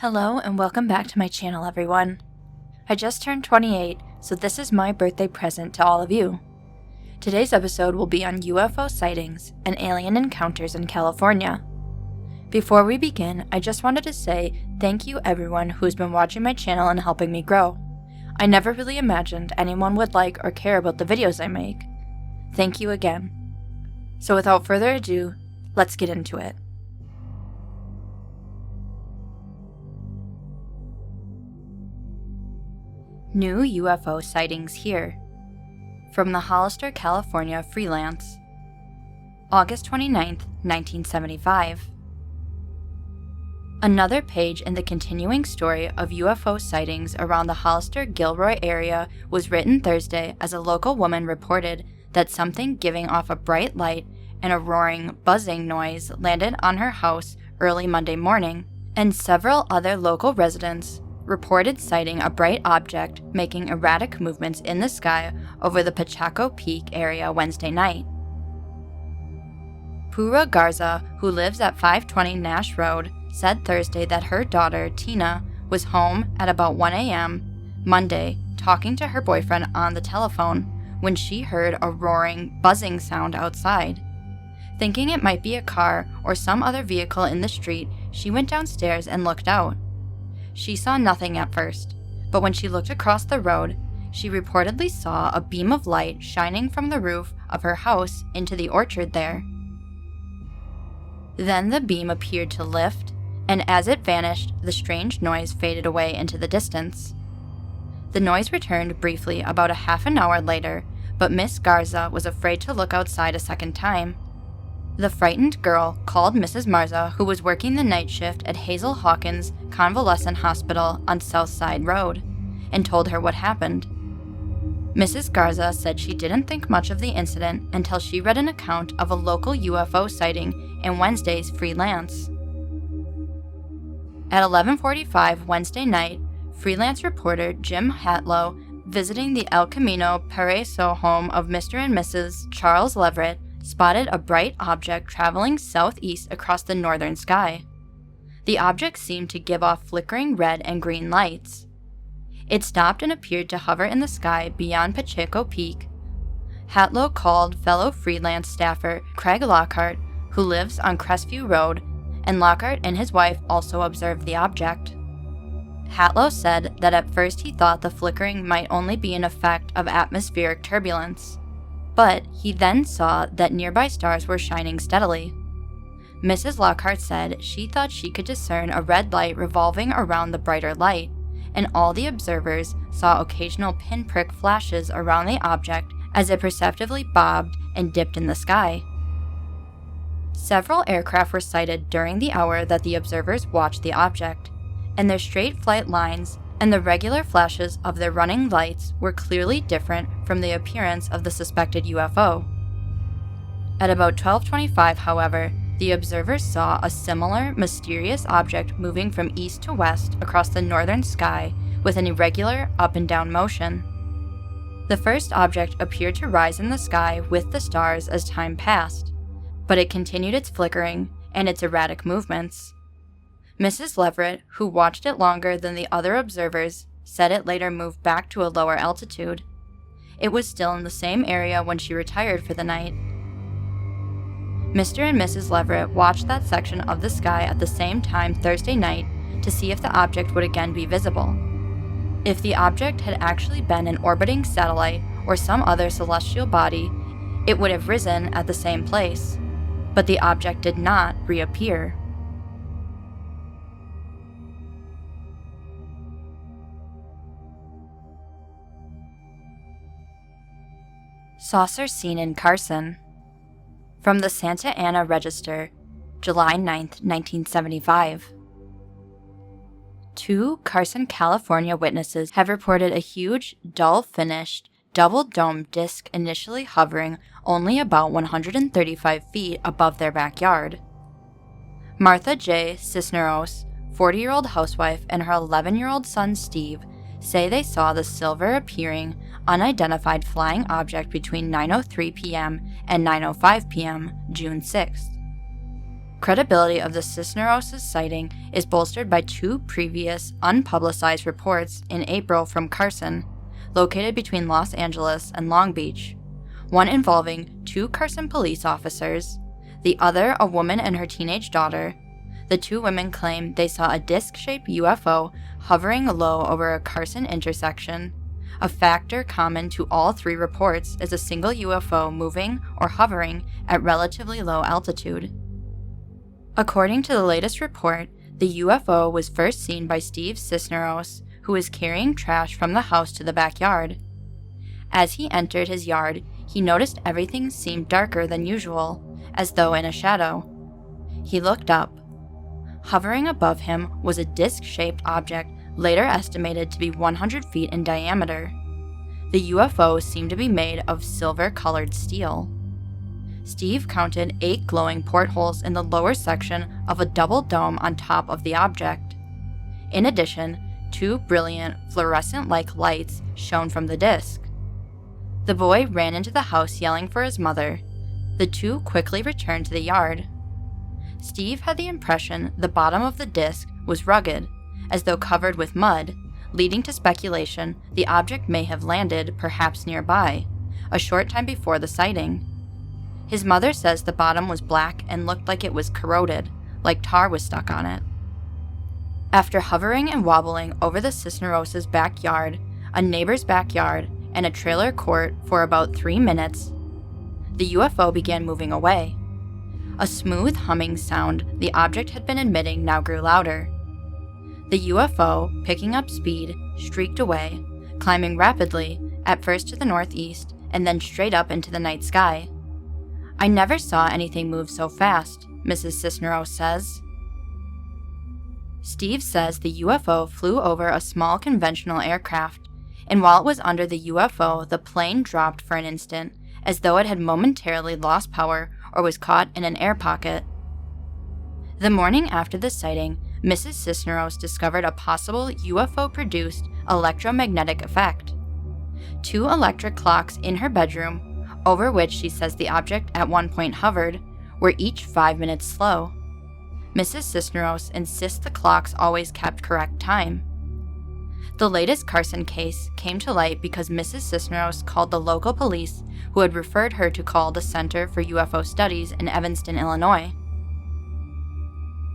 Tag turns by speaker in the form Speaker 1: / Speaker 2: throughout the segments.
Speaker 1: Hello and welcome back to my channel, everyone. I just turned 28, so this is my birthday present to all of you. Today's episode will be on UFO sightings and alien encounters in California. Before we begin, I just wanted to say thank you everyone who's been watching my channel and helping me grow. I never really imagined anyone would like or care about the videos I make. Thank you again. So without further ado, let's get into it. New UFO sightings here. From the Hollister, California Freelance. August 29th, 1975. Another page in the continuing story of UFO sightings around the Hollister-Gilroy area was written Thursday as a local woman reported that something giving off a bright light and a roaring, buzzing noise landed on her house early Monday morning, and several other local residents reported sighting a bright object making erratic movements in the sky over the Pacheco Peak area Wednesday night. Pura Garza, who lives at 520 Nash Road, said Thursday that her daughter, Tina, was home at about 1 a.m. Monday talking to her boyfriend on the telephone when she heard a roaring, buzzing sound outside. Thinking it might be a car or some other vehicle in the street, she went downstairs and looked out. She saw nothing at first, but when she looked across the road, she reportedly saw a beam of light shining from the roof of her house into the orchard there. Then the beam appeared to lift, and as it vanished, the strange noise faded away into the distance. The noise returned briefly about a half an hour later, but Miss Garza was afraid to look outside a second time. The frightened girl called Mrs. Marza, who was working the night shift at Hazel Hawkins Convalescent Hospital on South Side Road, and told her what happened. Mrs. Garza said she didn't think much of the incident until she read an account of a local UFO sighting in Wednesday's Freelance. At 11:45 Wednesday night, Freelance reporter Jim Hatlow, visiting the El Camino Paraiso home of Mr. and Mrs. Charles Leverett, spotted a bright object traveling southeast across the northern sky. The object seemed to give off flickering red and green lights. It stopped and appeared to hover in the sky beyond Pacheco Peak. Hatlow called fellow Freelance staffer Craig Lockhart, who lives on Crestview Road, and Lockhart and his wife also observed the object. Hatlow said that at first he thought the flickering might only be an effect of atmospheric turbulence, but he then saw that nearby stars were shining steadily. Mrs. Lockhart said she thought she could discern a red light revolving around the brighter light, and all the observers saw occasional pinprick flashes around the object as it perceptibly bobbed and dipped in the sky. Several aircraft were sighted during the hour that the observers watched the object, and their straight flight lines and the regular flashes of their running lights were clearly different from the appearance of the suspected UFO. At about 12:25, however, the observers saw a similar, mysterious object moving from east to west across the northern sky with an irregular up and down motion. The first object appeared to rise in the sky with the stars as time passed, but it continued its flickering and its erratic movements. Mrs. Leverett, who watched it longer than the other observers, said it later moved back to a lower altitude. It was still in the same area when she retired for the night. Mr. and Mrs. Leverett watched that section of the sky at the same time Thursday night to see if the object would again be visible. If the object had actually been an orbiting satellite or some other celestial body, it would have risen at the same place, but the object did not reappear. Saucer seen in Carson. From the Santa Ana Register, July 9, 1975. 2 Carson, California witnesses have reported a huge, dull-finished, double-domed disc initially hovering only about 135 feet above their backyard. Martha J. Cisneros, 40-year-old housewife, and her 11-year-old son Steve say they saw the silver appearing, unidentified flying object between 9:03 p.m. and 9:05 p.m. June 6th. Credibility of the Cisneros' sighting is bolstered by 2 previous unpublicized reports in April from Carson, located between Los Angeles and Long Beach, one involving 2 Carson police officers, the other a woman and her teenage daughter. The 2 women claim they saw a disc-shaped UFO hovering low over a Carson intersection. A factor common to all 3 reports is a single UFO moving or hovering at relatively low altitude. According to the latest report, the UFO was first seen by Steve Cisneros, who was carrying trash from the house to the backyard. As he entered his yard, he noticed everything seemed darker than usual, as though in a shadow. He looked up. Hovering above him was a disc-shaped object later estimated to be 100 feet in diameter. The UFO seemed to be made of silver-colored steel. Steve counted 8 glowing portholes in the lower section of a double dome on top of the object. In addition, 2 brilliant, fluorescent-like lights shone from the disc. The boy ran into the house yelling for his mother. The 2 quickly returned to the yard. Steve had the impression the bottom of the disc was rugged, as though covered with mud, leading to speculation the object may have landed perhaps nearby, a short time before the sighting. His mother says the bottom was black and looked like it was corroded, like tar was stuck on it. After hovering and wobbling over the Cisneros' backyard, a neighbor's backyard, and a trailer court for about 3 minutes, the UFO began moving away. A smooth humming sound the object had been emitting now grew louder. The UFO, picking up speed, streaked away, climbing rapidly, at first to the northeast and then straight up into the night sky. "I never saw anything move so fast," Mrs. Cisneros says. Steve says the UFO flew over a small conventional aircraft, and while it was under the UFO, the plane dropped for an instant, as though it had momentarily lost power or was caught in an air pocket. The morning after the sighting, Mrs. Cisneros discovered a possible UFO-produced electromagnetic effect. 2 electric clocks in her bedroom, over which she says the object at one point hovered, were each 5 minutes slow. Mrs. Cisneros insists the clocks always kept correct time. The latest Carson case came to light because Mrs. Cisneros called the local police, who had referred her to call the Center for UFO Studies in Evanston, Illinois.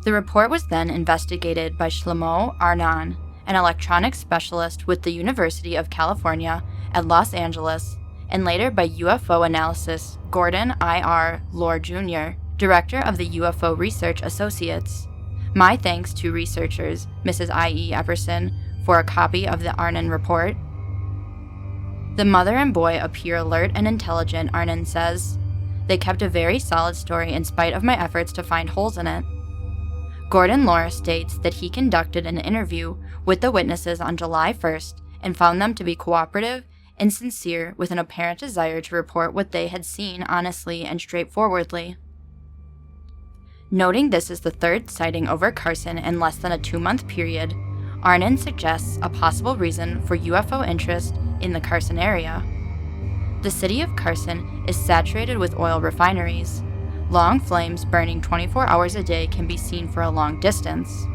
Speaker 1: The report was then investigated by Shlomo Arnon, an electronics specialist with the University of California at Los Angeles, and later by UFO analysis Gordon I.R. Lohr Jr., director of the UFO Research Associates. My thanks to researchers Mrs. I.E. Epperson for a copy of the Arnon report. The mother and boy appear alert and intelligent, Arnon says. They kept a very solid story in spite of my efforts to find holes in it. Gordon Lohr states that he conducted an interview with the witnesses on July 1st and found them to be cooperative and sincere with an apparent desire to report what they had seen honestly and straightforwardly. Noting this is the 3rd sighting over Carson in less than a 2-month period, Arnon suggests a possible reason for UFO interest in the Carson area. The city of Carson is saturated with oil refineries. Long flames burning 24 hours a day can be seen for a long distance.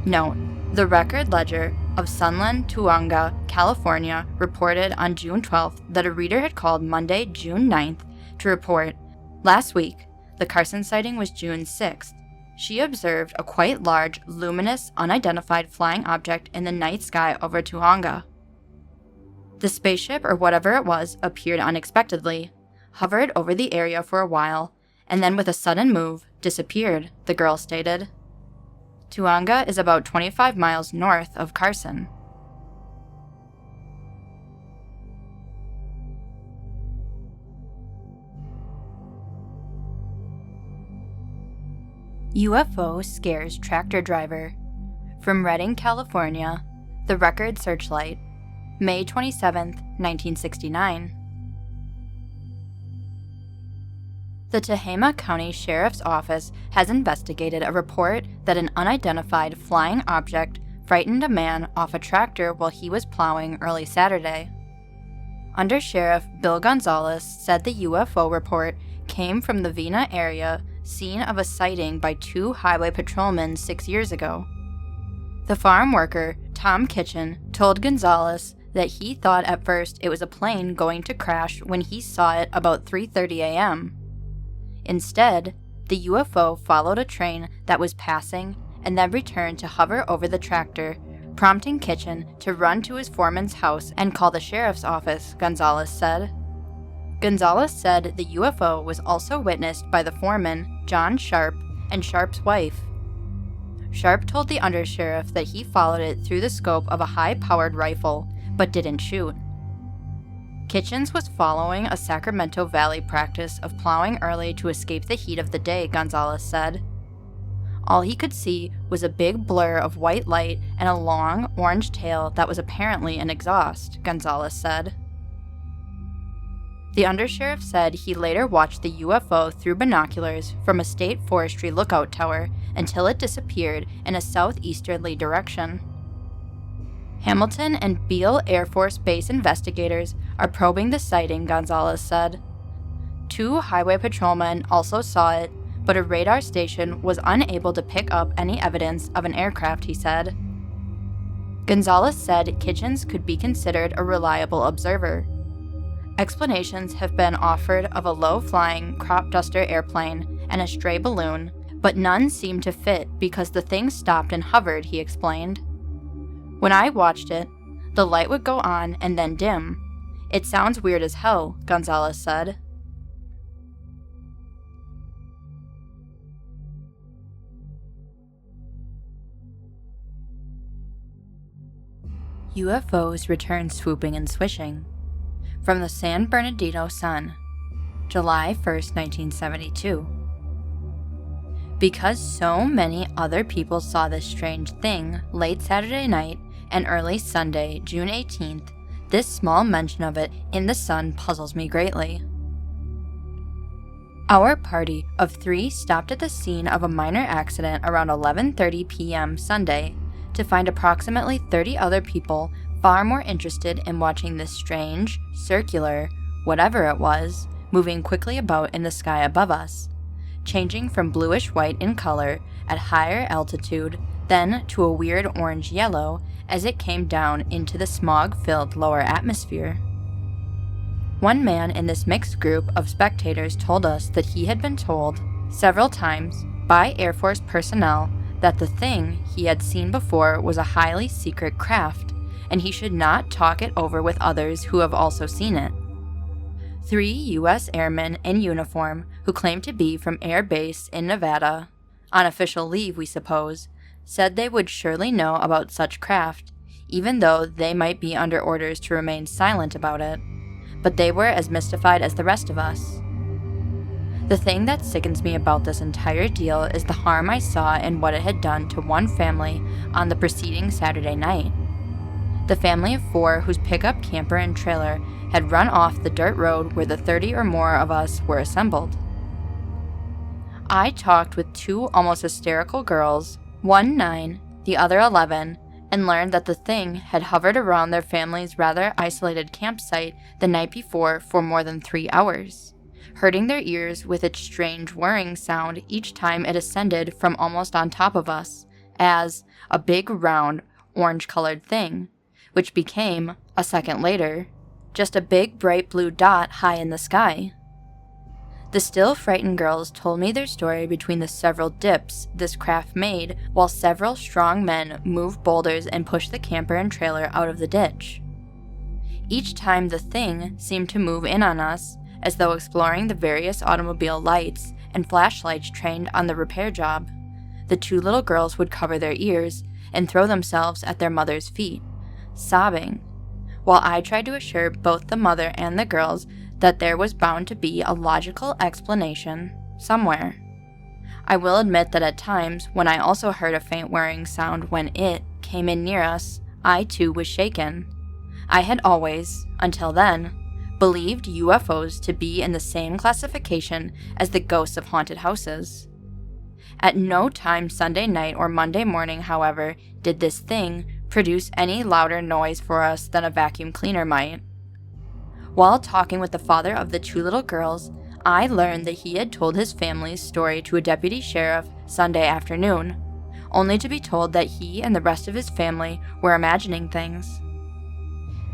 Speaker 1: Note, the Record Ledger of Sunland, Toowoomba, California reported on June 12th that a reader had called Monday, June 9th to report, "Last week, the Carson sighting was June 6th. She observed a quite large, luminous, unidentified flying object in the night sky over Toowoomba. The spaceship, or whatever it was, appeared unexpectedly, hovered over the area for a while, and then with a sudden move, disappeared," the girl stated. Toowoomba is about 25 miles north of Carson. UFO scares tractor driver. From Redding, California, The Record Searchlight, May 27, 1969. The Tehama County Sheriff's Office has investigated a report that an unidentified flying object frightened a man off a tractor while he was plowing early Saturday. Under Sheriff Bill Gonzalez said the UFO report came from the Vina area scene of a sighting by 2 highway patrolmen 6 years ago. The farm worker, Tom Kitchen, told Gonzalez that he thought at first it was a plane going to crash when he saw it about 3:30 a.m. Instead, the UFO followed a train that was passing and then returned to hover over the tractor, prompting Kitchen to run to his foreman's house and call the sheriff's office, Gonzalez said. Gonzalez said the UFO was also witnessed by the foreman, John Sharp, and Sharp's wife. Sharp told the undersheriff that he followed it through the scope of a high-powered rifle, but didn't shoot. Kitchens was following a Sacramento Valley practice of plowing early to escape the heat of the day, Gonzalez said. All he could see was a big blur of white light and a long, orange tail that was apparently an exhaust, Gonzalez said. The undersheriff said he later watched the UFO through binoculars from a state forestry lookout tower until it disappeared in a southeasterly direction. Hamilton and Beale Air Force Base investigators are probing the sighting, Gonzalez said. 2 highway patrolmen also saw it, but a radar station was unable to pick up any evidence of an aircraft, he said. Gonzalez said Kitchens could be considered a reliable observer. Explanations have been offered of a low-flying crop duster airplane and a stray balloon, but none seemed to fit because the thing stopped and hovered, he explained. When I watched it, the light would go on and then dim. It sounds weird as hell, Gonzalez said. UFOs return swooping and swishing. From the San Bernardino Sun, July 1st, 1972. Because so many other people saw this strange thing late Saturday night and early Sunday, June 18th, this small mention of it in the Sun puzzles me greatly. Our party of 3 stopped at the scene of a minor accident around 11:30 p.m. Sunday to find approximately 30 other people far more interested in watching this strange, circular, whatever it was, moving quickly about in the sky above us, changing from bluish-white in color at higher altitude, then to a weird orange-yellow as it came down into the smog-filled lower atmosphere. One man in this mixed group of spectators told us that he had been told several times by Air Force personnel that the thing he had seen before was a highly secret craft, and he should not talk it over with others who have also seen it. 3 U.S. airmen in uniform who claimed to be from Air Base in Nevada, on official leave we suppose, said they would surely know about such craft, even though they might be under orders to remain silent about it, but they were as mystified as the rest of us. The thing that sickens me about this entire deal is the harm I saw in what it had done to one family on the preceding Saturday night. The family of 4 whose pickup camper and trailer had run off the dirt road where the 30 or more of us were assembled. I talked with 2 almost hysterical girls, one 9, the other 11, and learned that the thing had hovered around their family's rather isolated campsite the night before for more than 3 hours, hurting their ears with its strange whirring sound each time it ascended from almost on top of us, as a big round, orange-colored thing, which became, a second later, just a big bright blue dot high in the sky. The still frightened girls told me their story between the several dips this craft made while several strong men moved boulders and pushed the camper and trailer out of the ditch. Each time the thing seemed to move in on us, as though exploring the various automobile lights and flashlights trained on the repair job. The 2 little girls would cover their ears and throw themselves at their mother's feet, sobbing, while I tried to assure both the mother and the girls that there was bound to be a logical explanation somewhere. I will admit that at times, when I also heard a faint whirring sound when it came in near us, I too was shaken. I had always, until then, believed UFOs to be in the same classification as the ghosts of haunted houses. At no time Sunday night or Monday morning, however, did this thing produce any louder noise for us than a vacuum cleaner might. While talking with the father of the 2 little girls, I learned that he had told his family's story to a deputy sheriff Sunday afternoon, only to be told that he and the rest of his family were imagining things.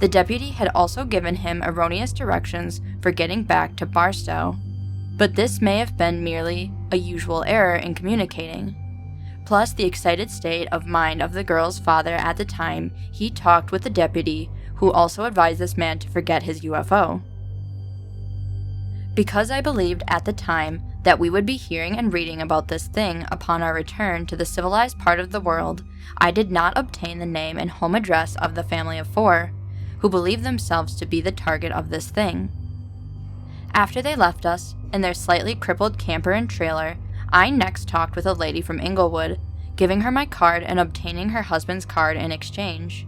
Speaker 1: The deputy had also given him erroneous directions for getting back to Barstow, but this may have been merely a usual error in communicating. Plus the excited state of mind of the girl's father at the time he talked with the deputy, who also advised this man to forget his UFO. Because I believed at the time that we would be hearing and reading about this thing upon our return to the civilized part of the world, I did not obtain the name and home address of the family of 4, who believed themselves to be the target of this thing. After they left us, in their slightly crippled camper and trailer, I next talked with a lady from Inglewood, giving her my card and obtaining her husband's card in exchange.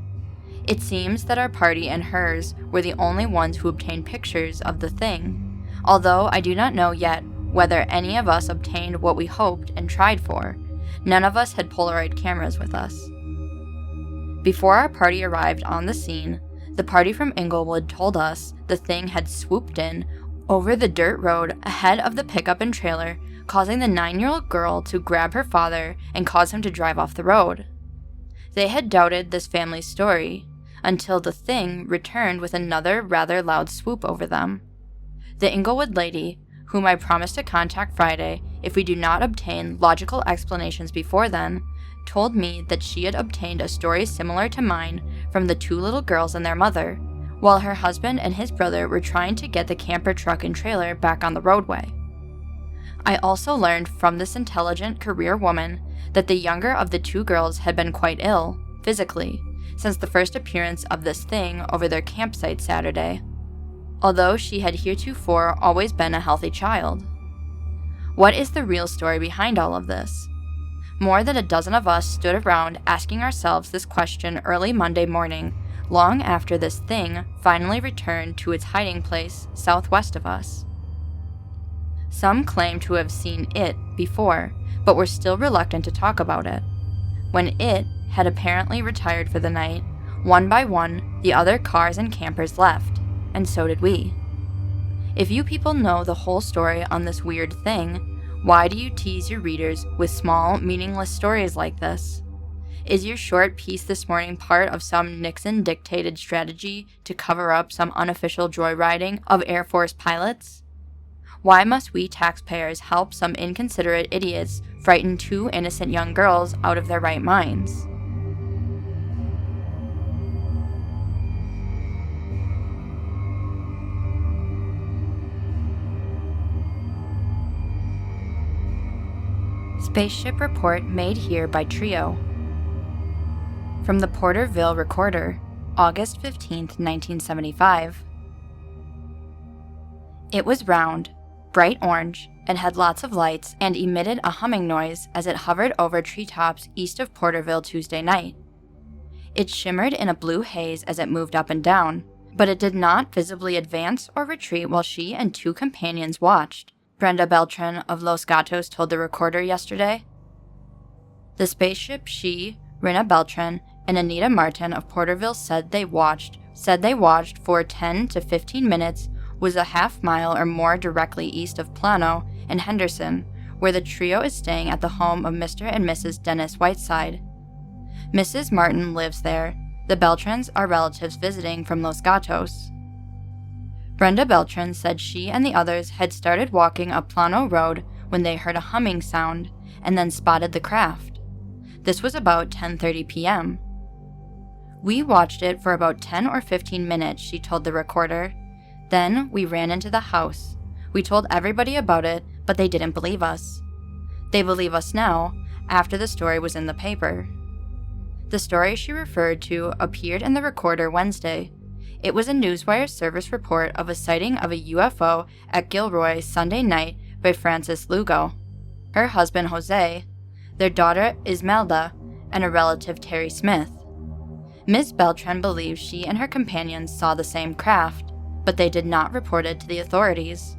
Speaker 1: It seems that our party and hers were the only ones who obtained pictures of the thing, although I do not know yet whether any of us obtained what we hoped and tried for. None of us had Polaroid cameras with us. Before our party arrived on the scene, the party from Inglewood told us the thing had swooped in over the dirt road ahead of the pickup and trailer, causing the 9-year-old girl to grab her father and cause him to drive off the road. They had doubted this family's story until the thing returned with another rather loud swoop over them. The Inglewood lady, whom I promised to contact Friday if we do not obtain logical explanations before then, told me that she had obtained a story similar to mine from the 2 little girls and their mother, while her husband and his brother were trying to get the camper truck and trailer back on the roadway. I also learned from this intelligent career woman that the younger of the 2 girls had been quite ill, physically, since the first appearance of this thing over their campsite Saturday, although she had heretofore always been a healthy child. What is the real story behind all of this? More than a dozen of us stood around asking ourselves this question early Monday morning, long after this thing finally returned to its hiding place southwest of us. Some claimed to have seen it before, but were still reluctant to talk about it. When it had apparently retired for the night, one by one, the other cars and campers left, and so did we. If you people know the whole story on this weird thing, why do you tease your readers with small, meaningless stories like this? Is your short piece this morning part of some Nixon-dictated strategy to cover up some unofficial joyriding of Air Force pilots? Why must we taxpayers help some inconsiderate idiots frighten 2 innocent young girls out of their right minds? Spaceship report made here by Trio. From the Porterville Recorder, August 15, 1975. It was round, bright orange, and had lots of lights and emitted a humming noise as it hovered over treetops east of Porterville Tuesday night. It shimmered in a blue haze as it moved up and down, but it did not visibly advance or retreat while she and 2 companions watched, Brenda Beltran of Los Gatos told the Recorder yesterday. The spaceship she, Rena Beltran, and Anita Martin of Porterville said they watched for 10 to 15 minutes was a half-mile or more directly east of Plano and Henderson, where the trio is staying at the home of Mr. and Mrs. Dennis Whiteside. Mrs. Martin lives there. The Beltrans are relatives visiting from Los Gatos. Brenda Beltran said she and the others had started walking up Plano Road when they heard a humming sound and then spotted the craft. This was about 10:30 p.m. We watched it for about 10 or 15 minutes, she told the Recorder. Then we ran into the house. We told everybody about it, but they didn't believe us. They believe us now, after the story was in the paper. The story she referred to appeared in the Recorder Wednesday. It was a Newswire service report of a sighting of a UFO at Gilroy Sunday night by Frances Lugo, her husband Jose, their daughter Ismelda, and a relative Terry Smith. Ms. Beltran believes she and her companions saw the same craft, but they did not report it to the authorities.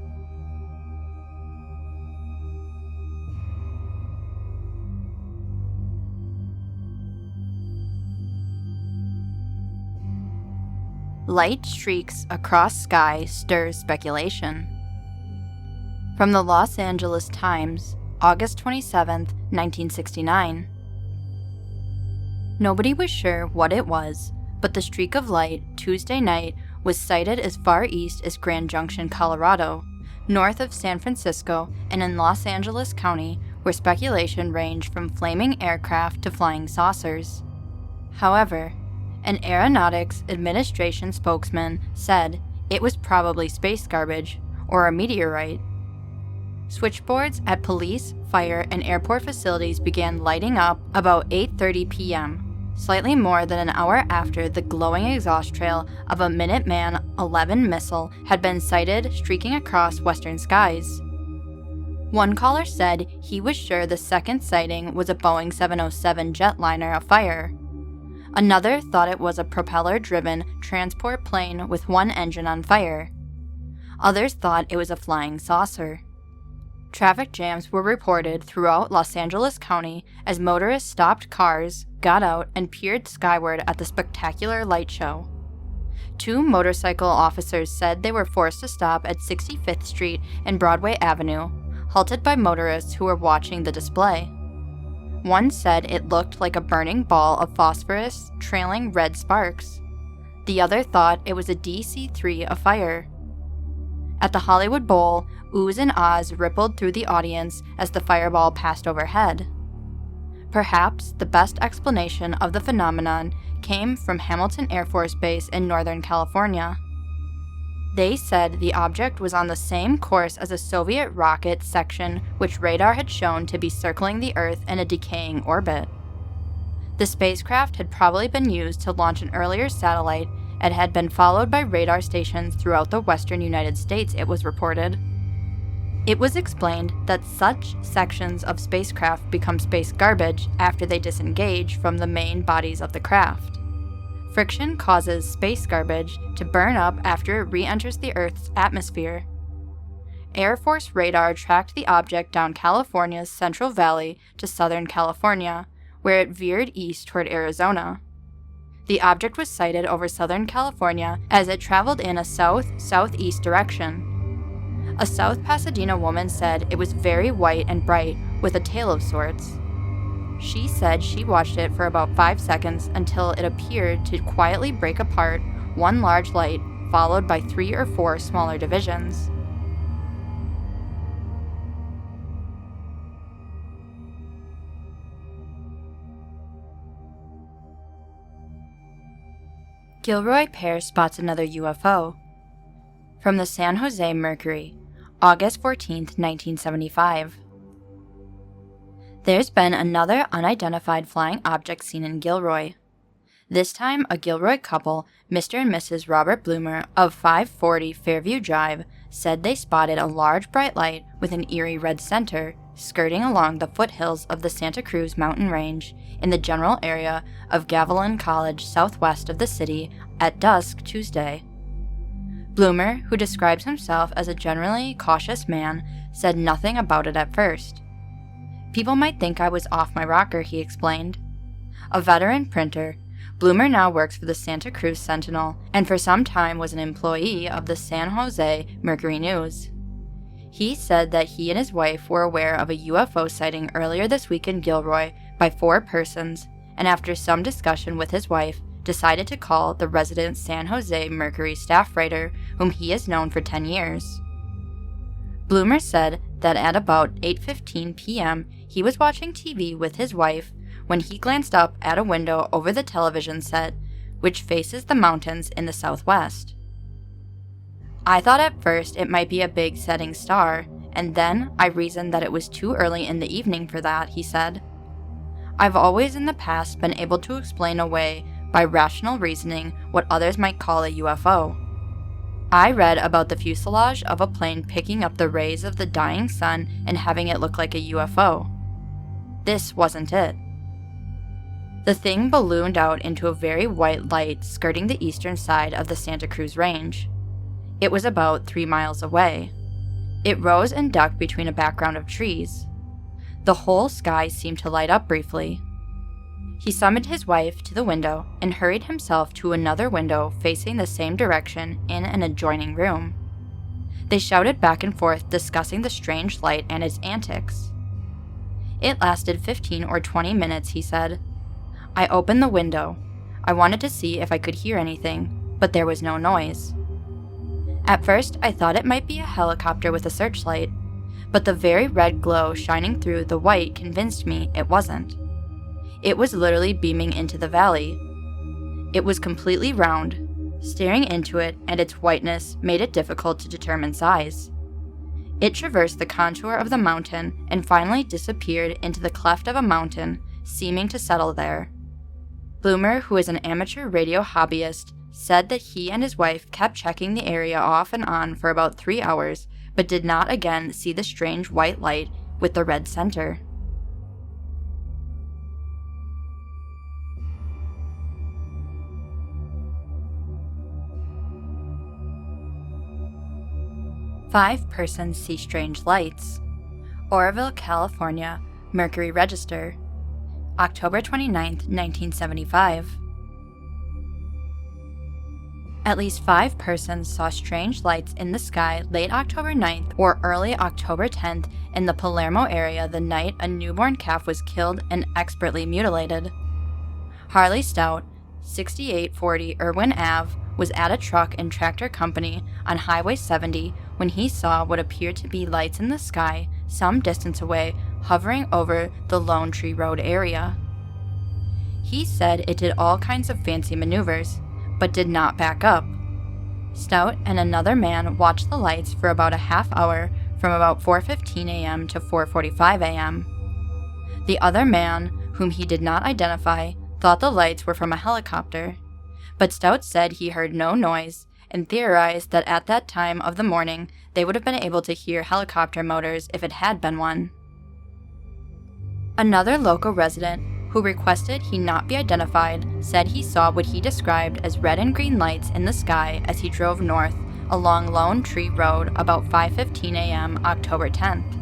Speaker 1: Light streaks across sky stirs speculation. From the Los Angeles Times, August 27, 1969. Nobody was sure what it was, but the streak of light Tuesday night was sighted as far east as Grand Junction, Colorado, north of San Francisco, and in Los Angeles County, where speculation ranged from flaming aircraft to flying saucers. However, an Aeronautics Administration spokesman said it was probably space garbage or a meteorite. Switchboards at police, fire, and airport facilities began lighting up about 8:30 p.m., slightly more than an hour after the glowing exhaust trail of a Minuteman 11 missile had been sighted streaking across western skies. One caller said he was sure the second sighting was a Boeing 707 jetliner afire. Another thought it was a propeller-driven transport plane with one engine on fire. Others thought it was a flying saucer. Traffic jams were reported throughout Los Angeles County as motorists stopped cars, got out, and peered skyward at the spectacular light show. 2 motorcycle officers said they were forced to stop at 65th Street and Broadway Avenue, halted by motorists who were watching the display. One said it looked like a burning ball of phosphorus trailing red sparks. The other thought it was a DC-3 afire. At the Hollywood Bowl, oohs and ahs rippled through the audience as the fireball passed overhead. Perhaps the best explanation of the phenomenon came from Hamilton Air Force Base in Northern California. They said the object was on the same course as a Soviet rocket section which radar had shown to be circling the Earth in a decaying orbit. The spacecraft had probably been used to launch an earlier satellite and had been followed by radar stations throughout the western United States, it was reported. It was explained that such sections of spacecraft become space garbage after they disengage from the main bodies of the craft. Friction causes space garbage to burn up after it re-enters the Earth's atmosphere. Air Force radar tracked the object down California's Central Valley to Southern California, where it veered east toward Arizona. The object was sighted over Southern California as it traveled in a south-southeast direction. A South Pasadena woman said it was very white and bright with a tail of sorts. She said she watched it for about 5 seconds until it appeared to quietly break apart, one large light followed by 3 or 4 smaller divisions. Gilroy pair spots another UFO. From the San Jose Mercury, August 14, 1975. There's been another unidentified flying object seen in Gilroy. This time, a Gilroy couple, Mr. and Mrs. Robert Bloomer of 540 Fairview Drive, said they spotted a large bright light with an eerie red center skirting along the foothills of the Santa Cruz mountain range in the general area of Gavilan College southwest of the city at dusk Tuesday. Bloomer, who describes himself as a generally cautious man, said nothing about it at first. "People might think I was off my rocker," he explained. A veteran printer, Bloomer now works for the Santa Cruz Sentinel and for some time was an employee of the San Jose Mercury News. He said that he and his wife were aware of a UFO sighting earlier this week in Gilroy by 4 persons, and after some discussion with his wife, decided to call the resident San Jose Mercury staff writer, whom he has known for 10 years. Bloomer said that at about 8:15 p.m., he was watching TV with his wife when he glanced up at a window over the television set, which faces the mountains in the southwest. "I thought at first it might be a big setting star, and then I reasoned that it was too early in the evening for that," he said. "I've always in the past been able to explain away by rational reasoning what others might call a UFO. I read about the fuselage of a plane picking up the rays of the dying sun and having it look like a UFO. This wasn't it." The thing ballooned out into a very white light skirting the eastern side of the Santa Cruz Range. It was about 3 miles away. It rose and ducked between a background of trees. The whole sky seemed to light up briefly. He summoned his wife to the window and hurried himself to another window facing the same direction in an adjoining room. They shouted back and forth, discussing the strange light and its antics. It lasted 15 or 20 minutes, he said. I opened the window. I wanted to see if I could hear anything, but there was no noise. At first, I thought it might be a helicopter with a searchlight, but the very red glow shining through the white convinced me it wasn't. It was literally beaming into the valley. It was completely round. Staring into it and its whiteness made it difficult to determine size. It traversed the contour of the mountain and finally disappeared into the cleft of a mountain, seeming to settle there. Bloomer, who is an amateur radio hobbyist, said that he and his wife kept checking the area off and on for about 3 hours, but did not again see the strange white light with the red center. Five persons see strange lights. Oroville, California, Mercury Register, October 29, 1975. At least 5 persons saw strange lights in the sky late October 9th or early October 10th in the Palermo area the night a newborn calf was killed and expertly mutilated. Harley Stout, 6840 Irwin Ave, was at a truck and tractor company on Highway 70 when he saw what appeared to be lights in the sky some distance away, hovering over the Lone Tree Road area. He said it did all kinds of fancy maneuvers, but did not back up. Stout and another man watched the lights for about a half hour from about 4:15 a.m. to 4:45 a.m. The other man, whom he did not identify, thought the lights were from a helicopter, but Stout said he heard no noise and theorized that at that time of the morning they would have been able to hear helicopter motors if it had been one. Another local resident, who requested he not be identified, said he saw what he described as red and green lights in the sky as he drove north along Lone Tree Road about 5:15 a.m. October 10th.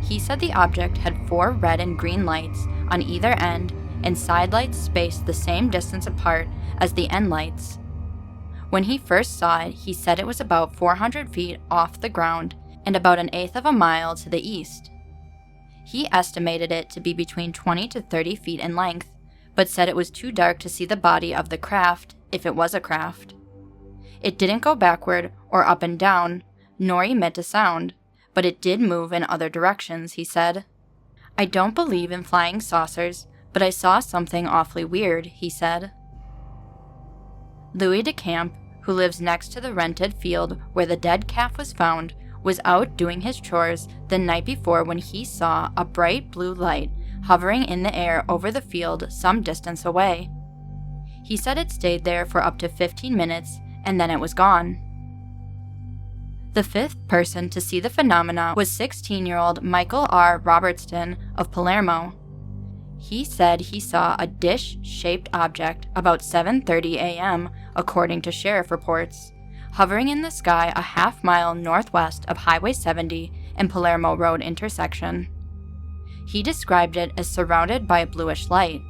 Speaker 1: He said the object had 4 red and green lights on either end and side lights spaced the same distance apart as the end lights. When he first saw it, he said it was about 400 feet off the ground and about 1/8 of a mile to the east. He estimated it to be between 20 to 30 feet in length, but said it was too dark to see the body of the craft, if it was a craft. It didn't go backward or up and down, nor emit a sound, but it did move in other directions, he said. I don't believe in flying saucers, but I saw something awfully weird, he said. Louis DeCamp, who lives next to the rented field where the dead calf was found, was out doing his chores the night before when he saw a bright blue light hovering in the air over the field some distance away. He said it stayed there for up to 15 minutes and then it was gone. The 5th person to see the phenomena was 16-year-old Michael R. Robertson of Palermo. He said he saw a dish-shaped object about 7:30 a.m., according to sheriff reports, hovering in the sky a half-mile northwest of Highway 70 and Palermo Road intersection. He described it as surrounded by a bluish light.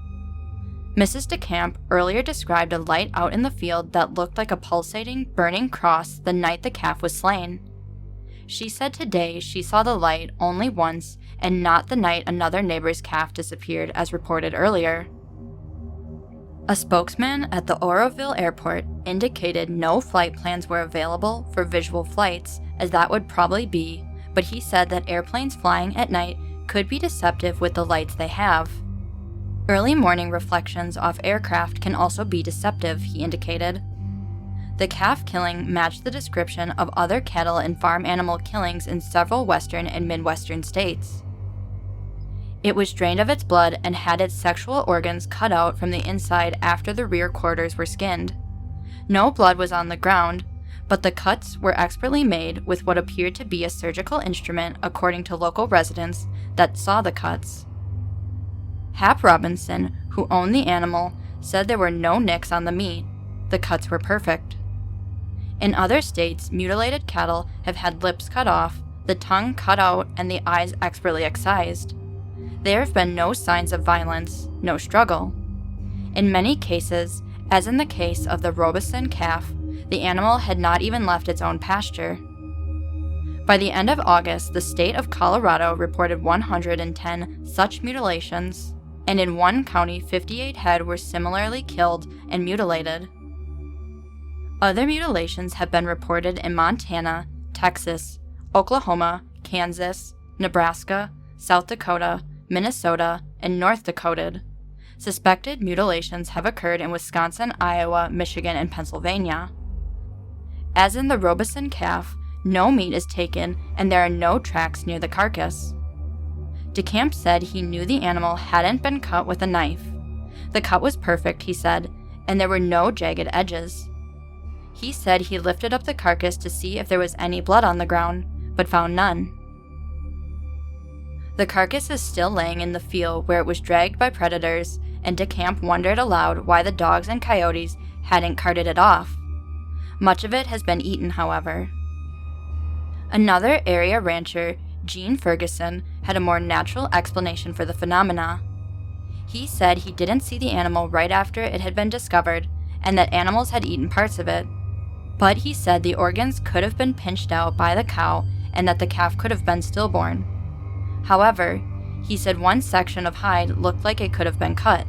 Speaker 1: Mrs. DeCamp earlier described a light out in the field that looked like a pulsating, burning cross the night the calf was slain. She said today she saw the light only once and not the night another neighbor's calf disappeared as reported earlier. A spokesman at the Oroville airport indicated no flight plans were available for visual flights, as that would probably be, but he said that airplanes flying at night could be deceptive with the lights they have. Early morning reflections off aircraft can also be deceptive, he indicated. The calf killing matched the description of other cattle and farm animal killings in several western and midwestern states. It was drained of its blood and had its sexual organs cut out from the inside after the rear quarters were skinned. No blood was on the ground, but the cuts were expertly made with what appeared to be a surgical instrument, according to local residents that saw the cuts. Hap Robinson, who owned the animal, said there were no nicks on the meat. The cuts were perfect. In other states, mutilated cattle have had lips cut off, the tongue cut out, and the eyes expertly excised. There have been no signs of violence, no struggle. In many cases, as in the case of the Robeson calf, the animal had not even left its own pasture. By the end of August, the state of Colorado reported 110 such mutilations, and in one county, 58 head were similarly killed and mutilated. Other mutilations have been reported in Montana, Texas, Oklahoma, Kansas, Nebraska, South Dakota, Minnesota, and North Dakota. Suspected mutilations have occurred in Wisconsin, Iowa, Michigan, and Pennsylvania. As in the Robeson calf, no meat is taken and there are no tracks near the carcass. DeCamp said he knew the animal hadn't been cut with a knife. The cut was perfect, he said, and there were no jagged edges. He said he lifted up the carcass to see if there was any blood on the ground, but found none. The carcass is still laying in the field where it was dragged by predators, and DeCamp wondered aloud why the dogs and coyotes hadn't carted it off. Much of it has been eaten, however. Another area rancher, Gene Ferguson, had a more natural explanation for the phenomena. He said he didn't see the animal right after it had been discovered, and that animals had eaten parts of it. But he said the organs could have been pinched out by the cow and that the calf could have been stillborn. However, he said one section of hide looked like it could have been cut.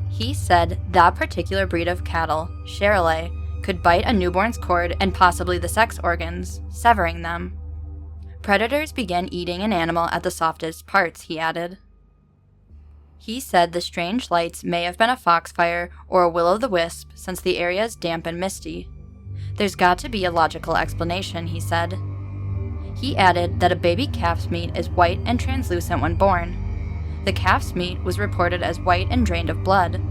Speaker 1: He said that particular breed of cattle, Charolais, could bite a newborn's cord and possibly the sex organs, severing them. Predators began eating an animal at the softest parts, he added. He said the strange lights may have been a foxfire or a will-o'-the-wisp since the area is damp and misty. There's got to be a logical explanation, he said. He added that a baby calf's meat is white and translucent when born. The calf's meat was reported as white and drained of blood,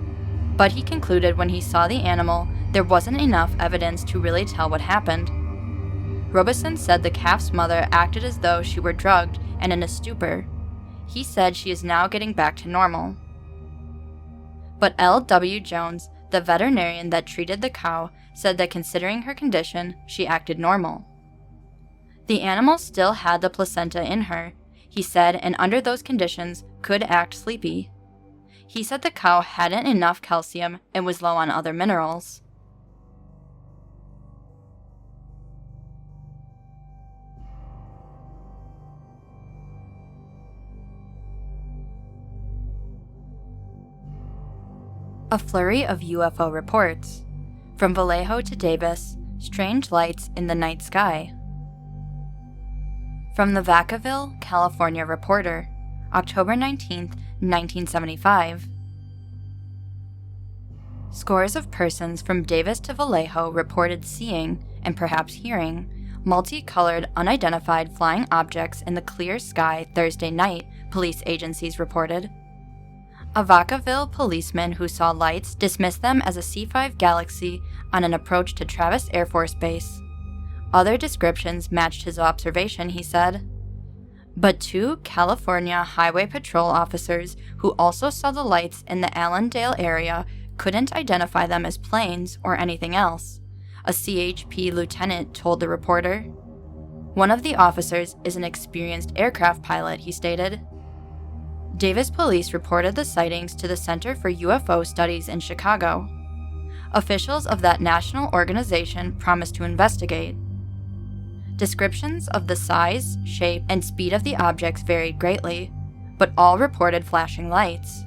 Speaker 1: but he concluded when he saw the animal there wasn't enough evidence to really tell what happened. Robeson said the calf's mother acted as though she were drugged and in a stupor. He said she is now getting back to normal. But L.W. Jones, the veterinarian that treated the cow, said that considering her condition, she acted normal. The animal still had the placenta in her, he said, and under those conditions could act sleepy. He said the cow hadn't enough calcium and was low on other minerals. A flurry of UFO reports. From Vallejo to Davis, strange lights in the night sky. From the Vacaville, California Reporter, October 19, 1975. Scores of persons from Davis to Vallejo reported seeing, and perhaps hearing, multicolored, unidentified flying objects in the clear sky Thursday night, police agencies reported. A Vacaville policeman who saw lights dismissed them as a C-5 Galaxy on an approach to Travis Air Force Base. Other descriptions matched his observation, he said. But two California Highway Patrol officers who also saw the lights in the Allendale area couldn't identify them as planes or anything else, a CHP lieutenant told the reporter. One of the officers is an experienced aircraft pilot, he stated. Davis police reported the sightings to the Center for UFO Studies in Chicago. Officials of that national organization promised to investigate. Descriptions of the size, shape, and speed of the objects varied greatly, but all reported flashing lights.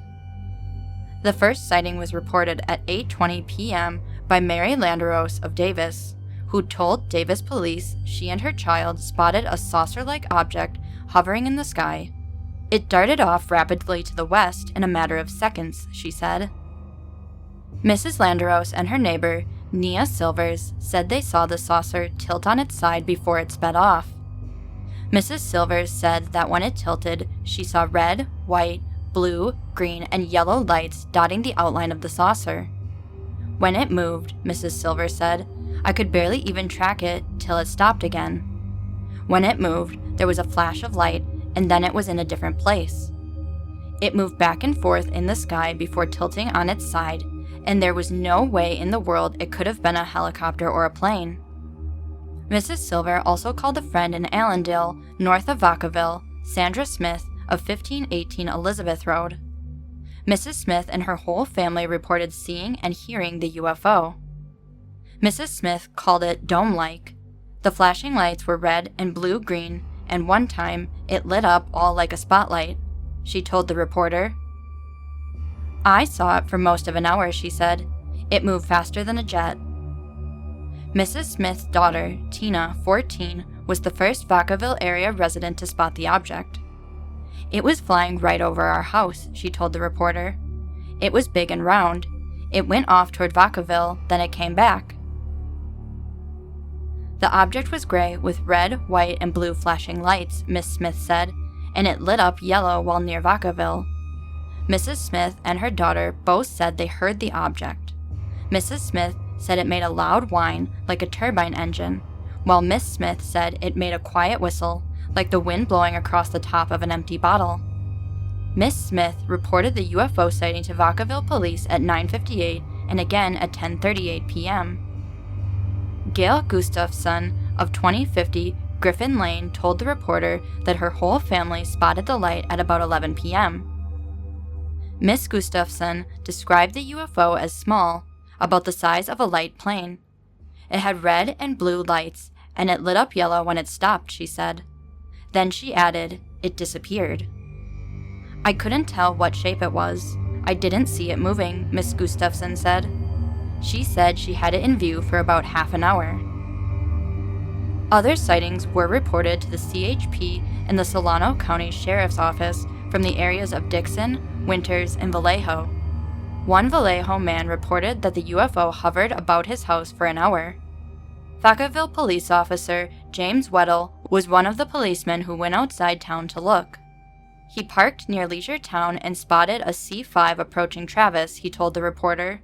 Speaker 1: The first sighting was reported at 8:20 p.m. by Mary Landeros of Davis, who told Davis police she and her child spotted a saucer-like object hovering in the sky. It darted off rapidly to the west in a matter of seconds, she said. Mrs. Landeros and her neighbor, Nia Silvers, said they saw the saucer tilt on its side before it sped off. Mrs. Silvers said that when it tilted, she saw red, white, blue, green, and yellow lights dotting the outline of the saucer. When it moved, Mrs. Silvers said, I could barely even track it till it stopped again. When it moved, there was a flash of light, and then it was in a different place. It moved back and forth in the sky before tilting on its side, and there was no way in the world it could have been a helicopter or a plane. Mrs. Silver also called a friend in Allendale, north of Vacaville, Sandra Smith, of 1518 Elizabeth Road. Mrs. Smith and her whole family reported seeing and hearing the UFO. Mrs. Smith called it dome-like. The flashing lights were red and blue-green, and one time it lit up all like a spotlight, she told the reporter. I saw it for most of an hour, she said. It moved faster than a jet. Mrs. Smith's daughter, Tina, 14, was the first Vacaville area resident to spot the object. It was flying right over our house, she told the reporter. It was big and round. It went off toward Vacaville, then it came back. The object was gray with red, white, and blue flashing lights, Miss Smith said, and it lit up yellow while near Vacaville. Mrs. Smith and her daughter both said they heard the object. Mrs. Smith said it made a loud whine like a turbine engine, while Miss Smith said it made a quiet whistle like the wind blowing across the top of an empty bottle. Miss Smith reported the UFO sighting to Vacaville police at 9:58 and again at 10:38 p.m. Gail Gustafson of 2050 Griffin Lane told the reporter that her whole family spotted the light at about 11 p.m. Miss Gustafson described the UFO as small, about the size of a light plane. It had red and blue lights, and it lit up yellow when it stopped, she said. Then she added, it disappeared. I couldn't tell what shape it was. I didn't see it moving, Miss Gustafson said. She said she had it in view for about half an hour. Other sightings were reported to the CHP and the Solano County Sheriff's Office from the areas of Dixon, Winters, and Vallejo. One Vallejo man reported that the UFO hovered about his house for an hour. Vacaville police officer James Weddle was one of the policemen who went outside town to look. He parked near Leisure Town and spotted a C5 approaching Travis, he told the reporter.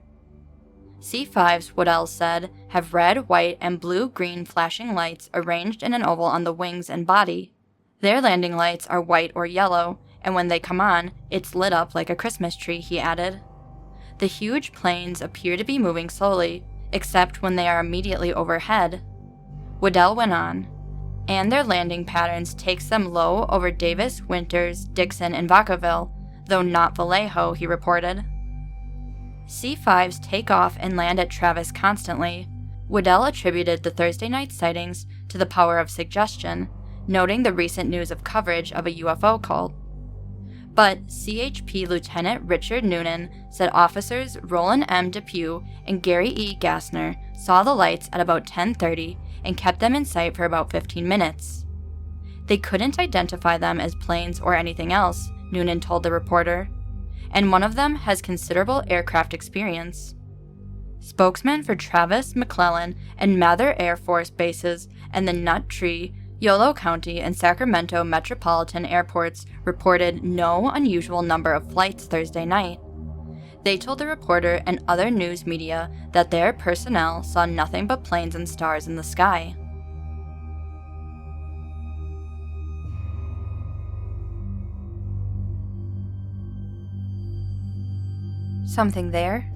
Speaker 1: C5s, Weddle said, have red, white, and blue-green flashing lights arranged in an oval on the wings and body. Their landing lights are white or yellow, and when they come on, it's lit up like a Christmas tree, he added. The huge planes appear to be moving slowly, except when they are immediately overhead. Weddle went on, and their landing patterns takes them low over Davis, Winters, Dixon, and Vacaville, though not Vallejo, he reported. C5s take off and land at Travis constantly. Weddle attributed the Thursday night sightings to the power of suggestion, noting the recent news of coverage of a UFO cult. But CHP Lieutenant Richard Noonan said officers Roland M. Depew and Gary E. Gassner saw the lights at about 10:30 and kept them in sight for about 15 minutes. They couldn't identify them as planes or anything else, Noonan told the reporter, and one of them has considerable aircraft experience. Spokesman for Travis, McClellan, and Mather Air Force bases and the Nut Tree, Yolo County, and Sacramento metropolitan airports reported no unusual number of flights Thursday night. They told the reporter and other news media that their personnel saw nothing but planes and stars in the sky. Something there?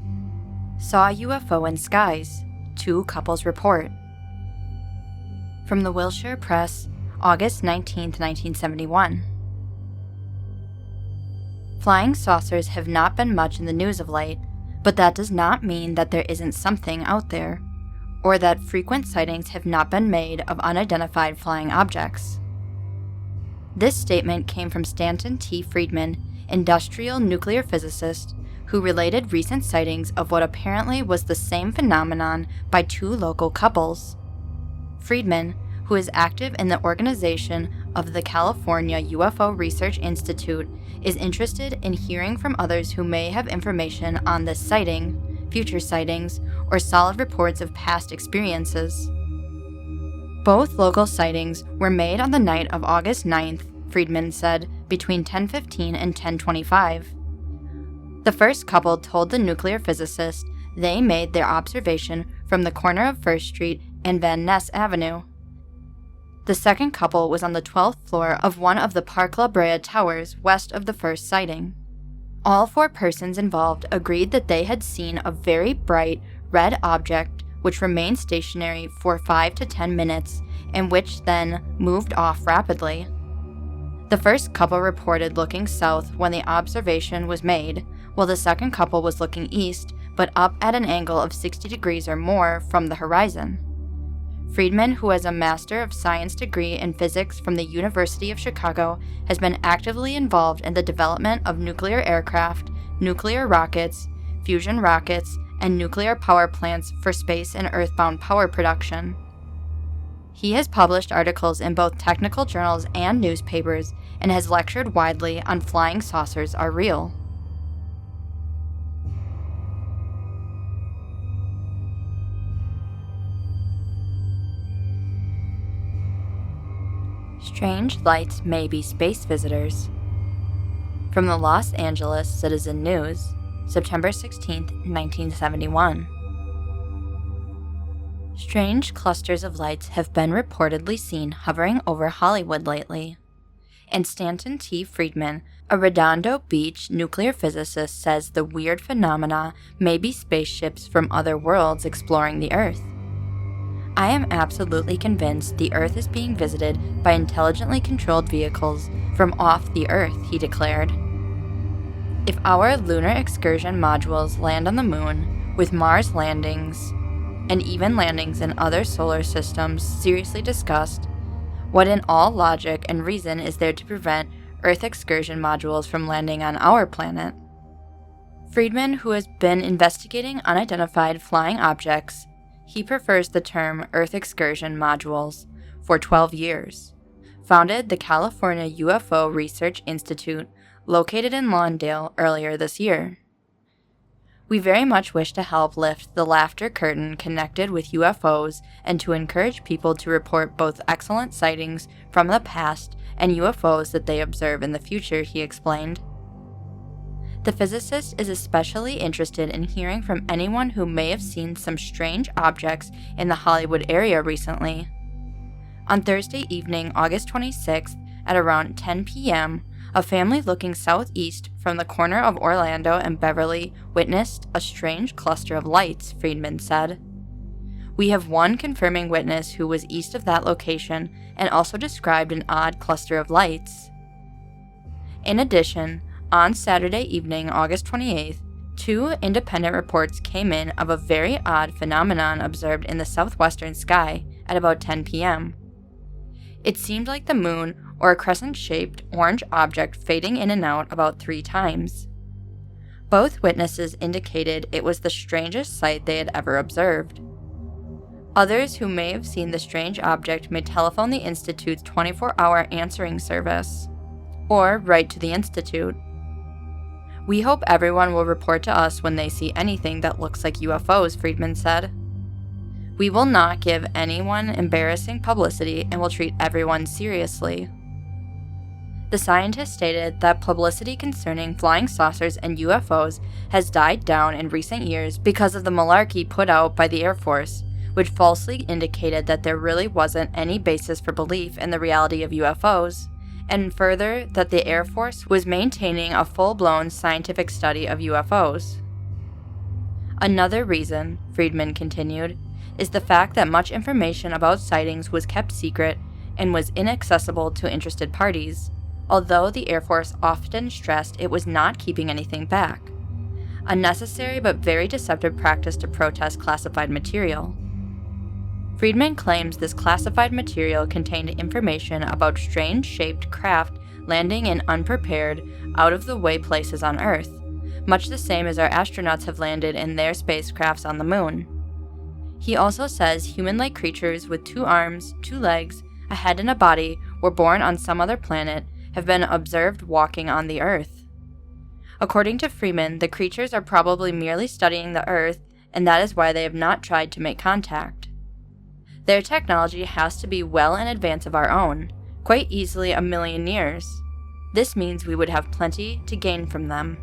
Speaker 1: Saw a UFO in skies. 2 couples report. From the Wilshire Press, August 19, 1971. Flying saucers have not been much in the news of late, but that does not mean that there isn't something out there, or that frequent sightings have not been made of unidentified flying objects. This statement came from Stanton T. Friedman, industrial nuclear physicist, who related recent sightings of what apparently was the same phenomenon by 2 local couples. Friedman, who is active in the organization of the California UFO Research Institute, is interested in hearing from others who may have information on this sighting, future sightings, or solid reports of past experiences. Both local sightings were made on the night of August 9th, Friedman said, between 10:15 and 10:25. The first couple told the nuclear physicist they made their observation from the corner of First Street and Van Ness Avenue. The second couple was on the 12th floor of one of the Park La Brea towers west of the first sighting. All 4 persons involved agreed that they had seen a very bright red object which remained stationary for 5 to 10 minutes and which then moved off rapidly. The first couple reported looking south when the observation was made, while the second couple was looking east but up at an angle of 60 degrees or more from the horizon. Friedman, who has a Master of Science degree in physics from the University of Chicago, has been actively involved in the development of nuclear aircraft, nuclear rockets, fusion rockets, and nuclear power plants for space and earthbound power production. He has published articles in both technical journals and newspapers and has lectured widely on flying saucers are real. Strange lights may be space visitors. From the Los Angeles Citizen News, September 16, 1971. Strange clusters of lights have been reportedly seen hovering over Hollywood lately. And Stanton T. Friedman, a Redondo Beach nuclear physicist, says the weird phenomena may be spaceships from other worlds exploring the Earth. I am absolutely convinced the Earth is being visited by intelligently controlled vehicles from off the Earth, he declared. If our lunar excursion modules land on the Moon, with Mars landings, and even landings in other solar systems seriously discussed, what in all logic and reason is there to prevent Earth excursion modules from landing on our planet? Friedman, who has been investigating unidentified flying objects, he prefers the term Earth excursion modules, for 12 years, founded the California UFO Research Institute located in Lawndale earlier this year. We very much wish to help lift the laughter curtain connected with UFOs and to encourage people to report both excellent sightings from the past and UFOs that they observe in the future, he explained. The physicist is especially interested in hearing from anyone who may have seen some strange objects in the Hollywood area recently. On Thursday evening, August 26th, at around 10 p.m., a family looking southeast from the corner of Orlando and Beverly witnessed a strange cluster of lights, Friedman said. We have one confirming witness who was east of that location and also described an odd cluster of lights. In addition, on Saturday evening, August 28th, 2 independent reports came in of a very odd phenomenon observed in the southwestern sky at about 10 p.m. It seemed like the moon or a crescent-shaped orange object fading in and out about 3 times. Both witnesses indicated it was the strangest sight they had ever observed. Others who may have seen the strange object may telephone the Institute's 24-hour answering service, or write to the Institute. We hope everyone will report to us when they see anything that looks like UFOs, Friedman said. We will not give anyone embarrassing publicity and will treat everyone seriously. The scientist stated that publicity concerning flying saucers and UFOs has died down in recent years because of the malarkey put out by the Air Force, which falsely indicated that there really wasn't any basis for belief in the reality of UFOs, and further that the Air Force was maintaining a full-blown scientific study of UFOs. Another reason, Friedman continued, is the fact that much information about sightings was kept secret and was inaccessible to interested parties, although the Air Force often stressed it was not keeping anything back, a necessary but very deceptive practice to protest classified material. Friedman claims this classified material contained information about strange-shaped craft landing in unprepared, out-of-the-way places on Earth, much the same as our astronauts have landed in their spacecrafts on the Moon. He also says human-like creatures with 2 arms, 2 legs, a head and a body were born on some other planet have been observed walking on the Earth. According to Freeman, the creatures are probably merely studying the Earth, and that is why they have not tried to make contact. Their technology has to be well in advance of our own, quite easily 1 million years. This means we would have plenty to gain from them.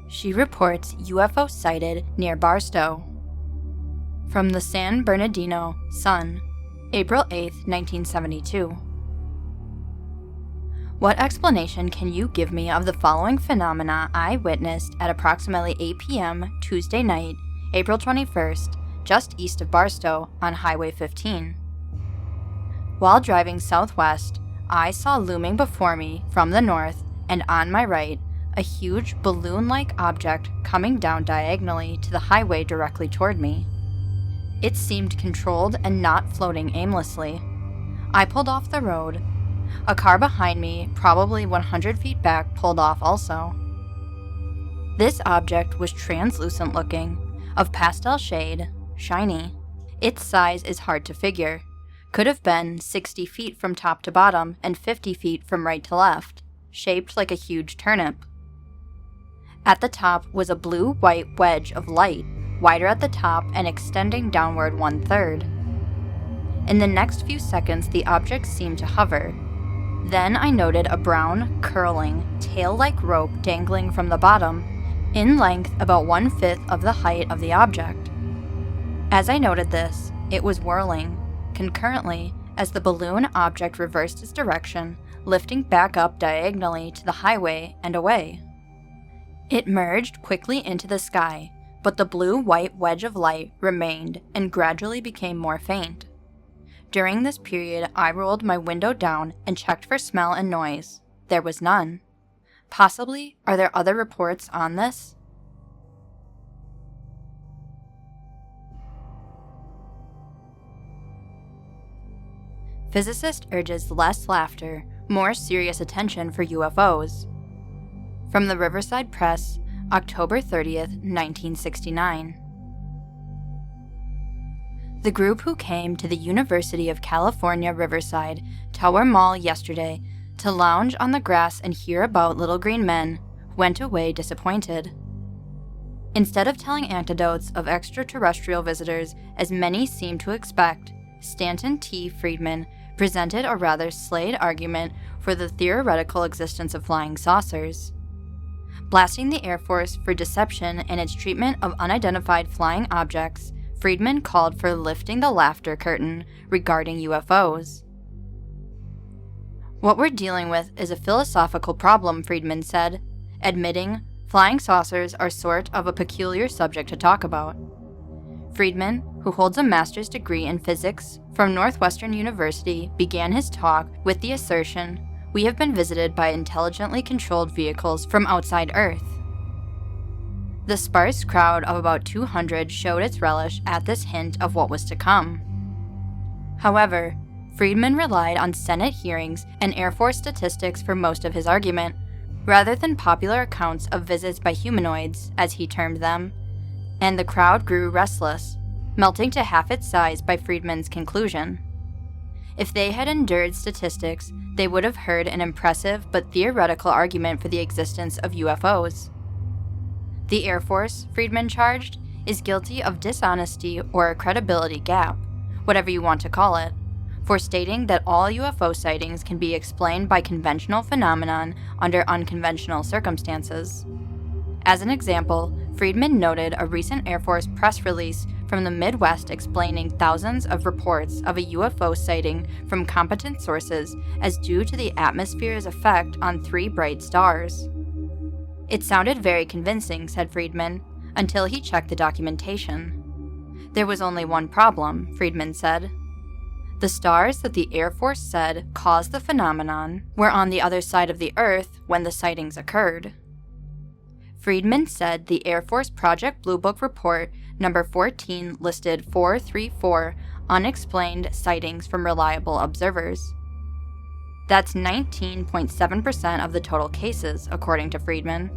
Speaker 1: She reports UFO sighted near Barstow. From the San Bernardino Sun, April 8, 1972. What explanation can you give me of the following phenomena I witnessed at approximately 8 p.m. Tuesday night, April 21st, just east of Barstow on Highway 15? While driving southwest, I saw looming before me from the north and on my right a huge balloon-like object coming down diagonally to the highway directly toward me. It seemed controlled and not floating aimlessly. I pulled off the road. A car behind me, probably 100 feet back, pulled off also. This object was translucent looking, of pastel shade, shiny. Its size is hard to figure. Could have been 60 feet from top to bottom and 50 feet from right to left, shaped like a huge turnip. At the top was a blue-white wedge of light, wider at the top and extending downward 1/3. In the next few seconds, the object seemed to hover. Then I noted a brown, curling, tail-like rope dangling from the bottom, in length about 1/5 of the height of the object. As I noted this, it was whirling, concurrently as the balloon object reversed its direction, lifting back up diagonally to the highway and away. It merged quickly into the sky, but the blue-white wedge of light remained and gradually became more faint. During this period, I rolled my window down and checked for smell and noise. There was none. Possibly, are there other reports on this? Physicist urges less laughter, more serious attention for UFOs. From the Riverside Press, October 30th, 1969. The group who came to the University of California Riverside Tower Mall yesterday to lounge on the grass and hear about little green men went away disappointed. Instead of telling anecdotes of extraterrestrial visitors, as many seem to expect, Stanton T. Friedman presented a rather slayed argument for the theoretical existence of flying saucers. Blasting the Air Force for deception in its treatment of unidentified flying objects, Friedman called for lifting the laughter curtain regarding UFOs. What we're dealing with is a philosophical problem, Friedman said, admitting flying saucers are sort of a peculiar subject to talk about. Friedman, who holds a master's degree in physics from Northwestern University, began his talk with the assertion, "We have been visited by intelligently controlled vehicles from outside Earth." The sparse crowd of about 200 showed its relish at this hint of what was to come. However, Friedman relied on Senate hearings and Air Force statistics for most of his argument, rather than popular accounts of visits by humanoids, as he termed them, and the crowd grew restless, melting to half its size by Friedman's conclusion. If they had endured statistics, they would have heard an impressive but theoretical argument for the existence of UFOs. The Air Force, Friedman charged, is guilty of dishonesty or a credibility gap, whatever you want to call it, for stating that all UFO sightings can be explained by conventional phenomenon under unconventional circumstances. As an example, Friedman noted a recent Air Force press release from the Midwest explaining thousands of reports of a UFO sighting from competent sources as due to the atmosphere's effect on 3 bright stars. It sounded very convincing, said Friedman, until he checked the documentation. There was only one problem, Friedman said. The stars that the Air Force said caused the phenomenon were on the other side of the Earth when the sightings occurred. Friedman said the Air Force Project Blue Book report number 14 listed 434 unexplained sightings from reliable observers. That's 19.7% of the total cases, according to Friedman.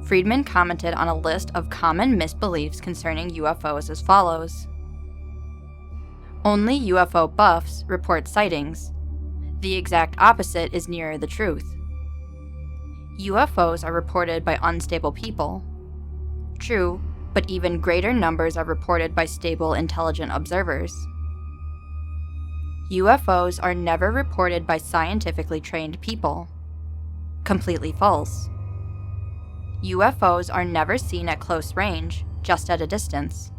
Speaker 1: Friedman commented on a list of common misbeliefs concerning UFOs as follows. Only UFO buffs report sightings. The exact opposite is nearer the truth. UFOs are reported by unstable people. True, but even greater numbers are reported by stable, intelligent observers. UFOs are never reported by scientifically trained people. Completely false. UFOs are never seen at close range, just at a distance.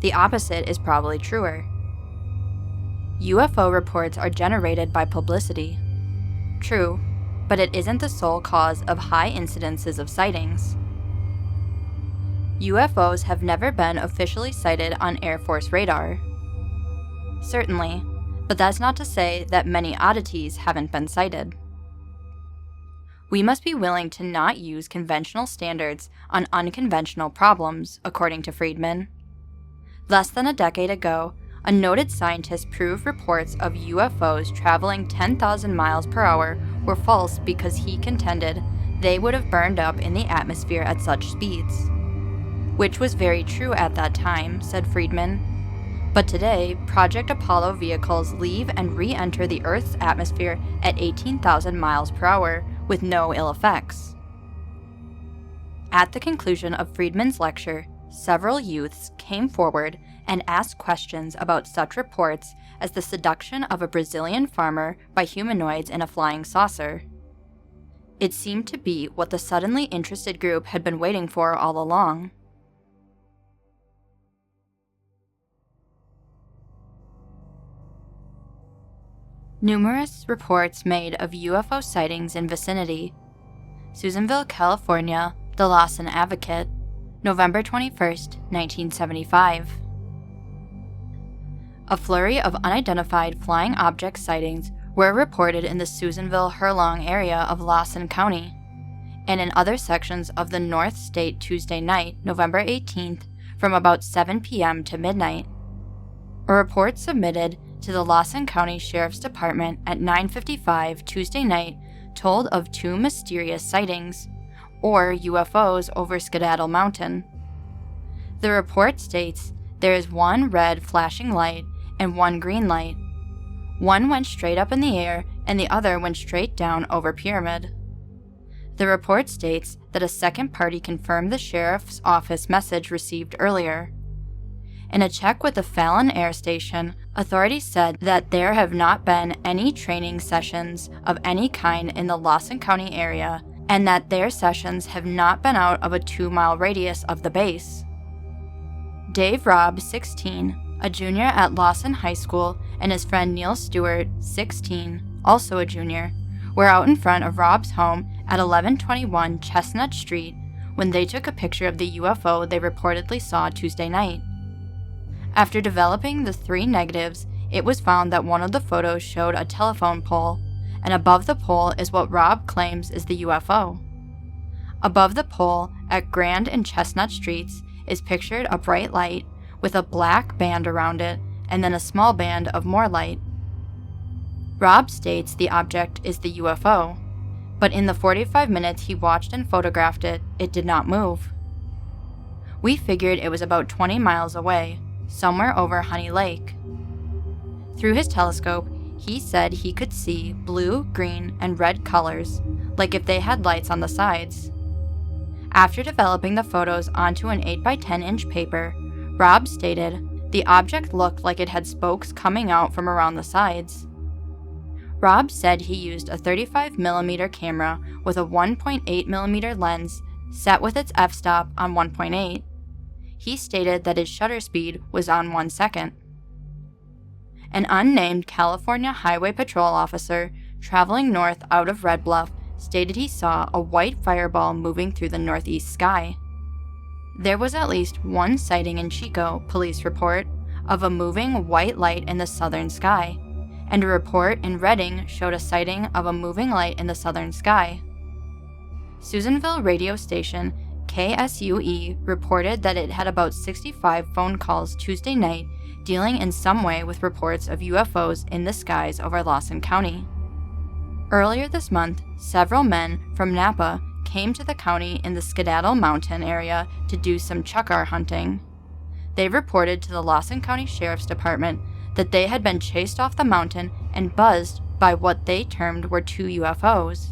Speaker 1: The opposite is probably truer. UFO reports are generated by publicity. True, but it isn't the sole cause of high incidences of sightings. UFOs have never been officially sighted on Air Force radar. Certainly, but that's not to say that many oddities haven't been sighted. We must be willing to not use conventional standards on unconventional problems, according to Friedman. Less than a decade ago, a noted scientist proved reports of UFOs traveling 10,000 miles per hour were false because he contended they would have burned up in the atmosphere at such speeds. Which was very true at that time, said Friedman. But today, Project Apollo vehicles leave and re-enter the Earth's atmosphere at 18,000 miles per hour with no ill effects. At the conclusion of Friedman's lecture, several youths came forward and asked questions about such reports as the seduction of a Brazilian farmer by humanoids in a flying saucer. It seemed to be what the suddenly interested group had been waiting for all along. Numerous reports made of UFO sightings in vicinity. Susanville, California, The Lawson Advocate, November 21, 1975. A flurry of unidentified flying object sightings were reported in the Susanville-Hurlong area of Lawson County, and in other sections of the North State Tuesday night, November 18th, from about 7 p.m. to midnight. A report submitted to the Lawson County Sheriff's Department at 9:55 Tuesday night told of 2 mysterious sightings, or UFOs, over Skedaddle Mountain. The report states there is 1 red flashing light and 1 green light. One went straight up in the air and the other went straight down over Pyramid. The report states that a second party confirmed the sheriff's office message received earlier. In a check with the Fallon Air Station, authorities said that there have not been any training sessions of any kind in the Lawson County area, and that their sessions have not been out of a 2-mile radius of the base. Dave Robb, 16, a junior at Lawson High School, and his friend Neil Stewart, 16, also a junior, were out in front of Robb's home at 1121 Chestnut Street when they took a picture of the UFO they reportedly saw Tuesday night. After developing the 3 negatives, it was found that one of the photos showed a telephone pole, and above the pole is what Robb claims is the UFO. Above the pole, at Grand and Chestnut Streets, is pictured a bright light with a black band around it, and then a small band of more light. Robb states the object is the UFO, but in the 45 minutes he watched and photographed it, it did not move. We figured it was about 20 miles away, somewhere over Honey Lake. Through his telescope, he said he could see blue, green, and red colors, like if they had lights on the sides. After developing the photos onto an 8x10-inch paper, Robb stated the object looked like it had spokes coming out from around the sides. Robb said he used a 35mm camera with a 1.8mm lens set with its f-stop on 1.8. He stated that his shutter speed was on 1 second. An unnamed California Highway Patrol officer traveling north out of Red Bluff stated he saw a white fireball moving through the northeast sky. There was at least 1 sighting in Chico, police report, of a moving white light in the southern sky, and a report in Redding showed a sighting of a moving light in the southern sky. Susanville radio station KSUE reported that it had about 65 phone calls Tuesday night dealing in some way with reports of UFOs in the skies over Lawson County. Earlier this month, several men from Napa came to the county in the Skedaddle Mountain area to do some chukar hunting. They reported to the Lawson County Sheriff's Department that they had been chased off the mountain and buzzed by what they termed were 2 UFOs.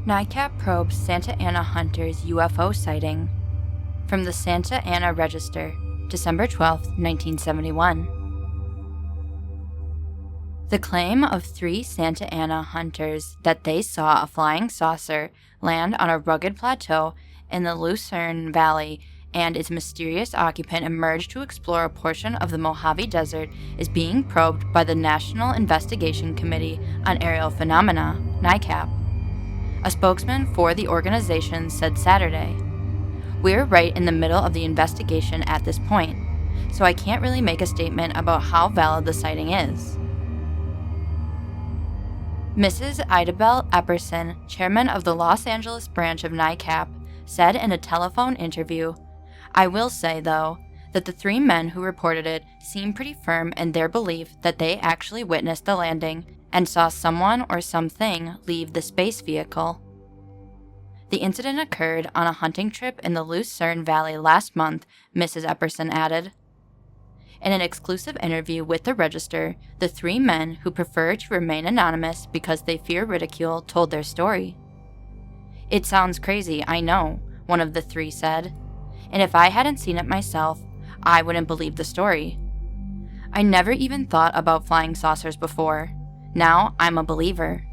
Speaker 1: NICAP probes Santa Ana hunters' UFO sighting. From the Santa Ana Register, December 12, 1971. The claim of 3 Santa Ana hunters that they saw a flying saucer land on a rugged plateau in the Lucerne Valley and its mysterious occupant emerge to explore a portion of the Mojave Desert is being probed by the National Investigation Committee on Aerial Phenomena, NICAP. A spokesman for the organization said Saturday, "We're right in the middle of the investigation at this point. so I can't really make a statement about how valid the sighting is. Mrs. Idabel Epperson, chairman of the Los Angeles branch of NICAP, said in a telephone interview, "I will say, though, that the 3 men who reported it seem pretty firm in their belief that they actually witnessed the landing and saw someone or something leave the space vehicle." The incident occurred on a hunting trip in the Lucerne Valley last month, Mrs. Epperson added. In an exclusive interview with the Register, the 3 men who prefer to remain anonymous because they fear ridicule told their story. "It sounds crazy, I know," one of the 3 said. "And if I hadn't seen it myself, I wouldn't believe the story. I never even thought about flying saucers before. Now I'm a believer."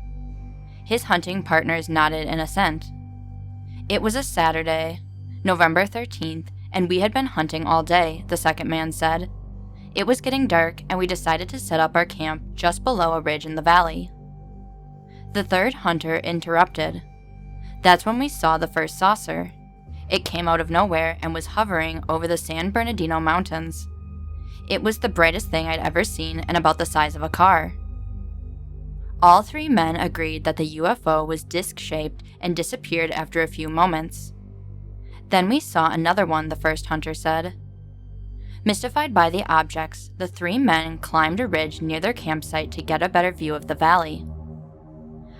Speaker 1: His hunting partners nodded in assent. "It was a Saturday, November 13th, and we had been hunting all day," the second man said. "It was getting dark, and we decided to set up our camp just below a ridge in the valley." The third hunter interrupted. "That's when we saw the first saucer. It came out of nowhere and was hovering over the San Bernardino Mountains. It was the brightest thing I'd ever seen and about the size of a car." All 3 men agreed that the UFO was disc-shaped and disappeared after a few moments. "Then we saw another one," the first hunter said. Mystified by the objects, the 3 men climbed a ridge near their campsite to get a better view of the valley.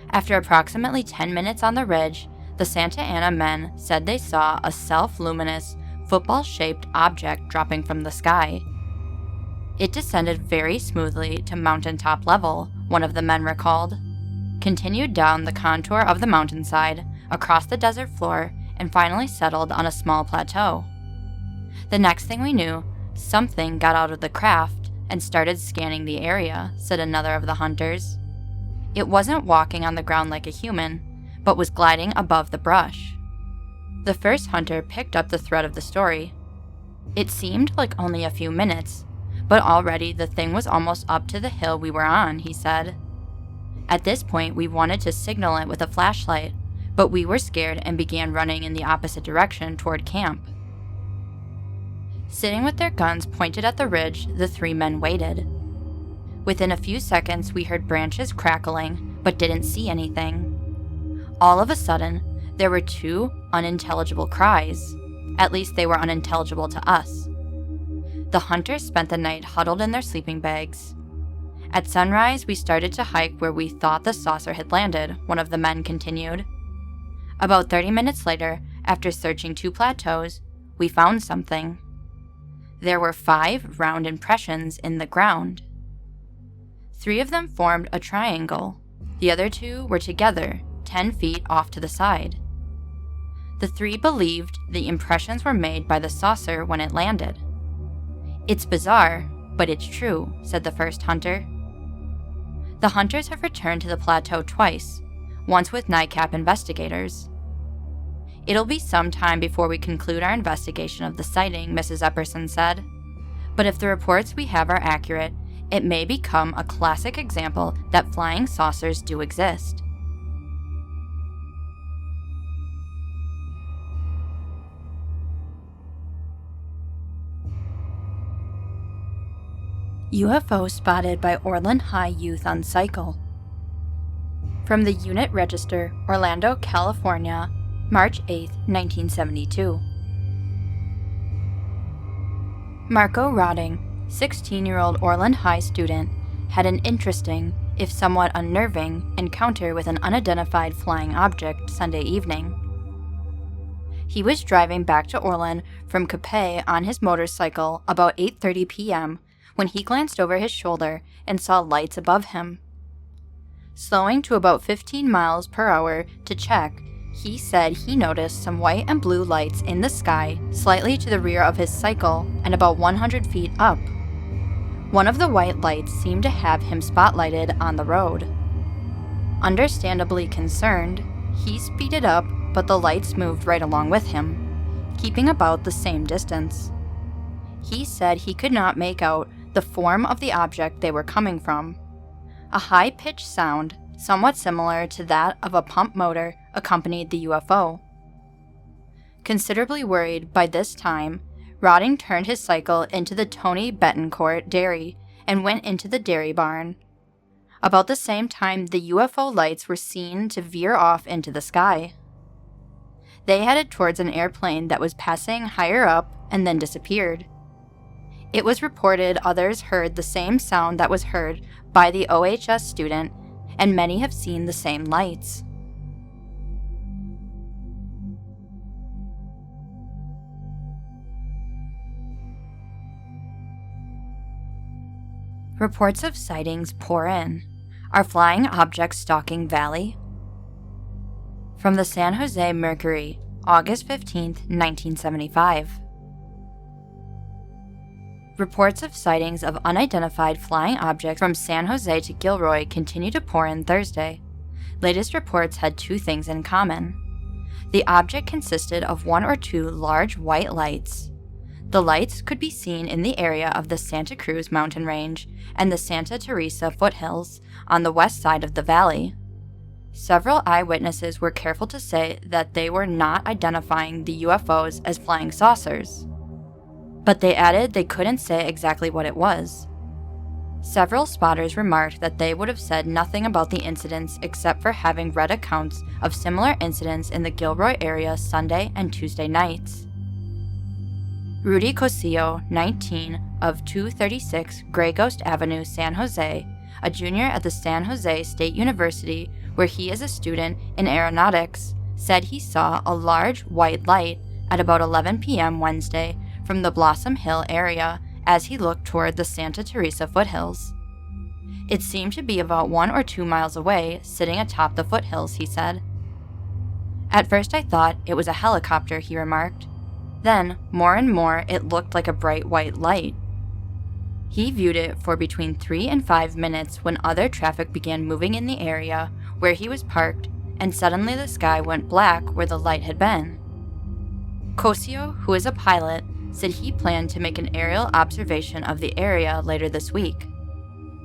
Speaker 1: After approximately 10 minutes on the ridge, the Santa Ana men said they saw a self-luminous, football-shaped object dropping from the sky. "It descended very smoothly to mountaintop level," one of the men recalled, "continued down the contour of the mountainside, across the desert floor, and finally settled on a small plateau. The next thing we knew, something got out of the craft and started scanning the area," said another of the hunters. "It wasn't walking on the ground like a human, but was gliding above the brush." The first hunter picked up the thread of the story. "It seemed like only a few minutes, but already the thing was almost up to the hill we were on," he said. "At this point, we wanted to signal it with a flashlight, but we were scared and began running in the opposite direction toward camp." Sitting with their guns pointed at the ridge, the 3 men waited. Within a few seconds, we heard branches crackling, but didn't see anything. All of a sudden, there were 2 unintelligible cries. At least they were unintelligible to us. The hunters spent the night huddled in their sleeping bags. "At sunrise, we started to hike where we thought the saucer had landed," one of the men continued. "About 30 minutes later, after searching 2 plateaus, we found something. There were 5 round impressions in the ground. 3 of them formed a triangle. The other 2 were together, 10 feet off to the side. The 3 believed the impressions were made by the saucer when it landed." "It's bizarre, but it's true," said the first hunter. The hunters have returned to the plateau twice, once with NICAP investigators. "It'll be some time before we conclude our investigation of the sighting," Mrs. Epperson said. "But if the reports we have are accurate, it may become a classic example that flying saucers do exist." UFO spotted by Orland High youth on cycle. From the Unit Register, Orlando, California, March 8, 1972. Marco Rodding, 16-year-old Orland High student, had an interesting, if somewhat unnerving, encounter with an unidentified flying object Sunday evening. He was driving back to Orland from Capay on his motorcycle about 8:30 p.m. when he glanced over his shoulder and saw lights above him. Slowing to about 15 miles per hour to check, he said he noticed some white and blue lights in the sky slightly to the rear of his cycle and about 100 feet up. One of the white lights seemed to have him spotlighted on the road. Understandably concerned, he speeded up, but the lights moved right along with him, keeping about the same distance. He said he could not make out the form of the object they were coming from. A high-pitched sound, somewhat similar to that of a pump motor, accompanied the UFO. Considerably worried by this time, Rodding turned his cycle into the Tony Betancourt Dairy and went into the dairy barn. About the same time, the UFO lights were seen to veer off into the sky. They headed towards an airplane that was passing higher up and then disappeared. It was reported others heard the same sound that was heard by the OHS student, and many have seen the same lights. Reports of sightings pour in. Are flying objects stalking Valley? From the San Jose Mercury, August 15, 1975. Reports of sightings of unidentified flying objects from San Jose to Gilroy continue to pour in Thursday. Latest reports had two things in common. The object consisted of one or two large white lights. The lights could be seen in the area of the Santa Cruz mountain range and the Santa Teresa foothills on the west side of the valley. Several eyewitnesses were careful to say that they were not identifying the UFOs as flying saucers, but they added they couldn't say exactly what it was. Several spotters remarked that they would have said nothing about the incidents except for having read accounts of similar incidents in the Gilroy area Sunday and Tuesday nights. Rudy Cosillo, 19, of 236 Grey Ghost Avenue, San Jose, a junior at the San Jose State University where he is a student in aeronautics, said he saw a large white light at about 11 p.m. Wednesday from the Blossom Hill area as he looked toward the Santa Teresa foothills. It seemed to be about 1 or 2 miles away, sitting atop the foothills, he said. At first I thought it was a helicopter, he remarked. Then, more and more, it looked like a bright white light. He viewed it for between 3 and 5 minutes when other traffic began moving in the area where he was parked, and suddenly the sky went black where the light had been. Cosio, who is a pilot, said he planned to make an aerial observation of the area later this week.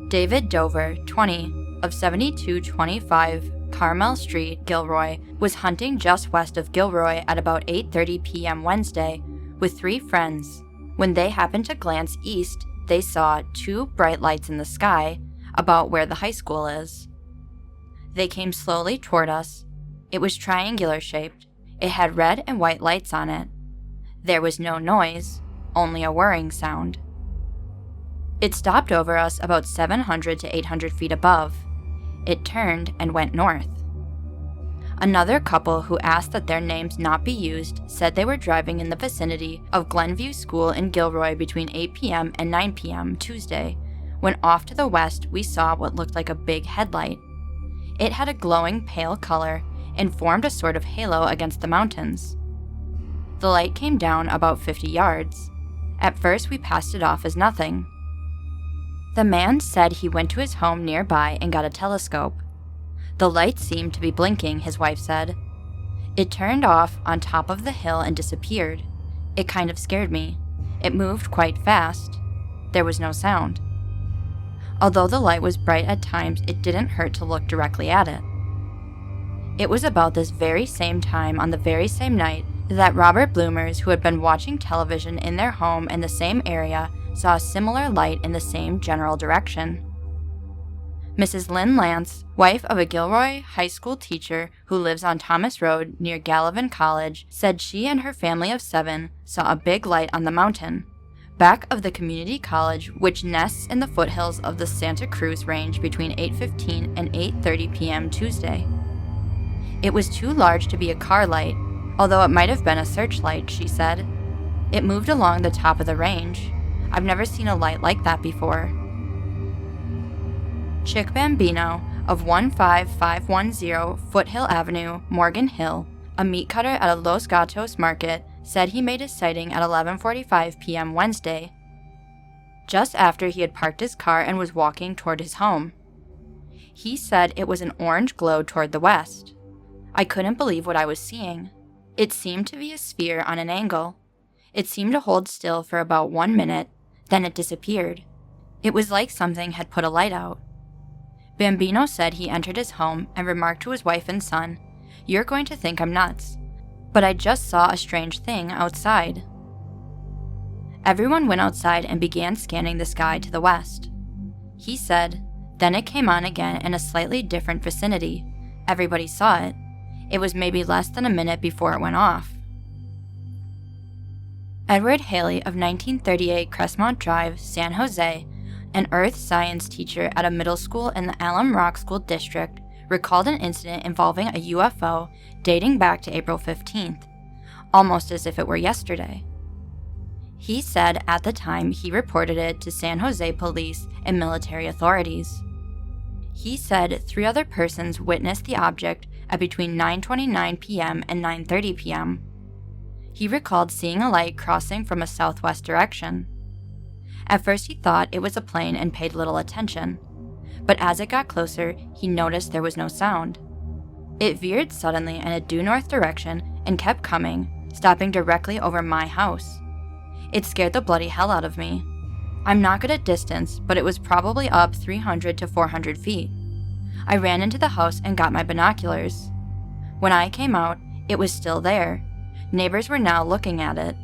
Speaker 1: David Dover, 20, of 7225 Carmel Street, Gilroy, was hunting just west of Gilroy at about 8:30 p.m. Wednesday with 3 friends. When they happened to glance east, they saw 2 bright lights in the sky about where the high school is. They came slowly toward us. It was triangular shaped. It had red and white lights on it. There was no noise, only a whirring sound. It stopped over us about 700 to 800 feet above. It turned and went north. Another couple who asked that their names not be used said they were driving in the vicinity of Glenview School in Gilroy between 8 p.m. and 9 p.m. Tuesday, when off to the west we saw what looked like a big headlight. It had a glowing pale color and formed a sort of halo against the mountains. The light came down about 50 yards. At first we passed it off as nothing. The man said he went to his home nearby and got a telescope. The light seemed to be blinking, his wife said. It turned off on top of the hill and disappeared. It kind of scared me. It moved quite fast. There was no sound. Although the light was bright at times, it didn't hurt to look directly at it. It was about this very same time on the very same night that Robert Bloomers, who had been watching television in their home in the same area, saw a similar light in the same general direction. Mrs. Lynn Lance, wife of a Gilroy high school teacher who lives on Thomas Road near Gallivan College, said she and her family of 7 saw a big light on the mountain, back of the community college, which nests in the foothills of the Santa Cruz range between 8:15 and 8:30 p.m. Tuesday. It was too large to be a car light, although it might have been a searchlight, she said. It moved along the top of the range. I've never seen a light like that before. Chick Bambino of 15510 Foothill Avenue, Morgan Hill, a meat cutter at a Los Gatos market, said he made his sighting at 11:45 p.m. Wednesday, just after he had parked his car and was walking toward his home. He said it was an orange glow toward the west. I couldn't believe what I was seeing. It seemed to be a sphere on an angle. It seemed to hold still for about 1 minute, then it disappeared. It was like something had put a light out. Bambino said he entered his home and remarked to his wife and son, "You're going to think I'm nuts, but I just saw a strange thing outside." Everyone went outside and began scanning the sky to the west. He said, then it came on again in a slightly different vicinity. Everybody saw it. It was maybe less than a minute before it went off. Edward Haley of 1938 Crestmont Drive, San Jose, an earth science teacher at a middle school in the Alum Rock School District, recalled an incident involving a UFO dating back to April 15th, almost as if it were yesterday. He said at the time he reported it to San Jose police and military authorities. He said 3 other persons witnessed the object at between 9:29 p.m. and 9:30 p.m. He recalled seeing a light crossing from a southwest direction. At first he thought it was a plane and paid little attention, but as it got closer, he noticed there was no sound. It veered suddenly in a due north direction and kept coming, stopping directly over my house. It scared the bloody hell out of me. I'm not good at distance, but it was probably up 300 to 400 feet. I ran into the house and got my binoculars. When I came out, it was still there. Neighbors were now looking at it.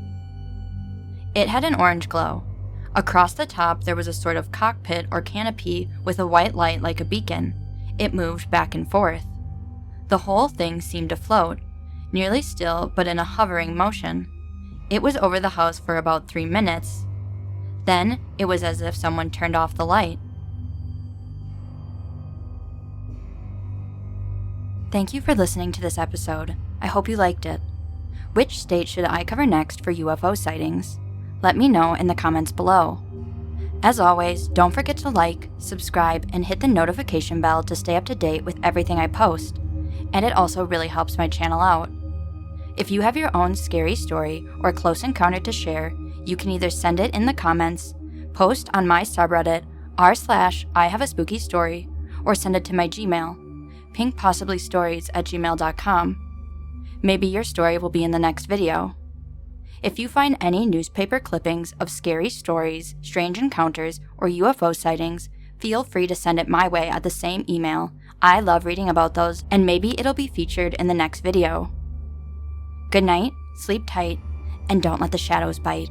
Speaker 1: It had an orange glow. Across the top, there was a sort of cockpit or canopy with a white light like a beacon. It moved back and forth. The whole thing seemed to float, nearly still but in a hovering motion. It was over the house for about 3 minutes. Then, it was as if someone turned off the light. Thank you for listening to this episode. I hope you liked it. Which state should I cover next for UFO sightings? Let me know in the comments below. As always, don't forget to like, subscribe, and hit the notification bell to stay up to date with everything I post. And it also really helps my channel out. If you have your own scary story or close encounter to share, you can either send it in the comments, post on my subreddit r/ihaveaspookystory, or send it to my Gmail, pinkpossiblystories@gmail.com. Maybe your story will be in the next video. If you find any newspaper clippings of scary stories, strange encounters, or UFO sightings, feel free to send it my way at the same email. I love reading about those, and maybe it'll be featured in the next video. Good night, sleep tight, and don't let the shadows bite.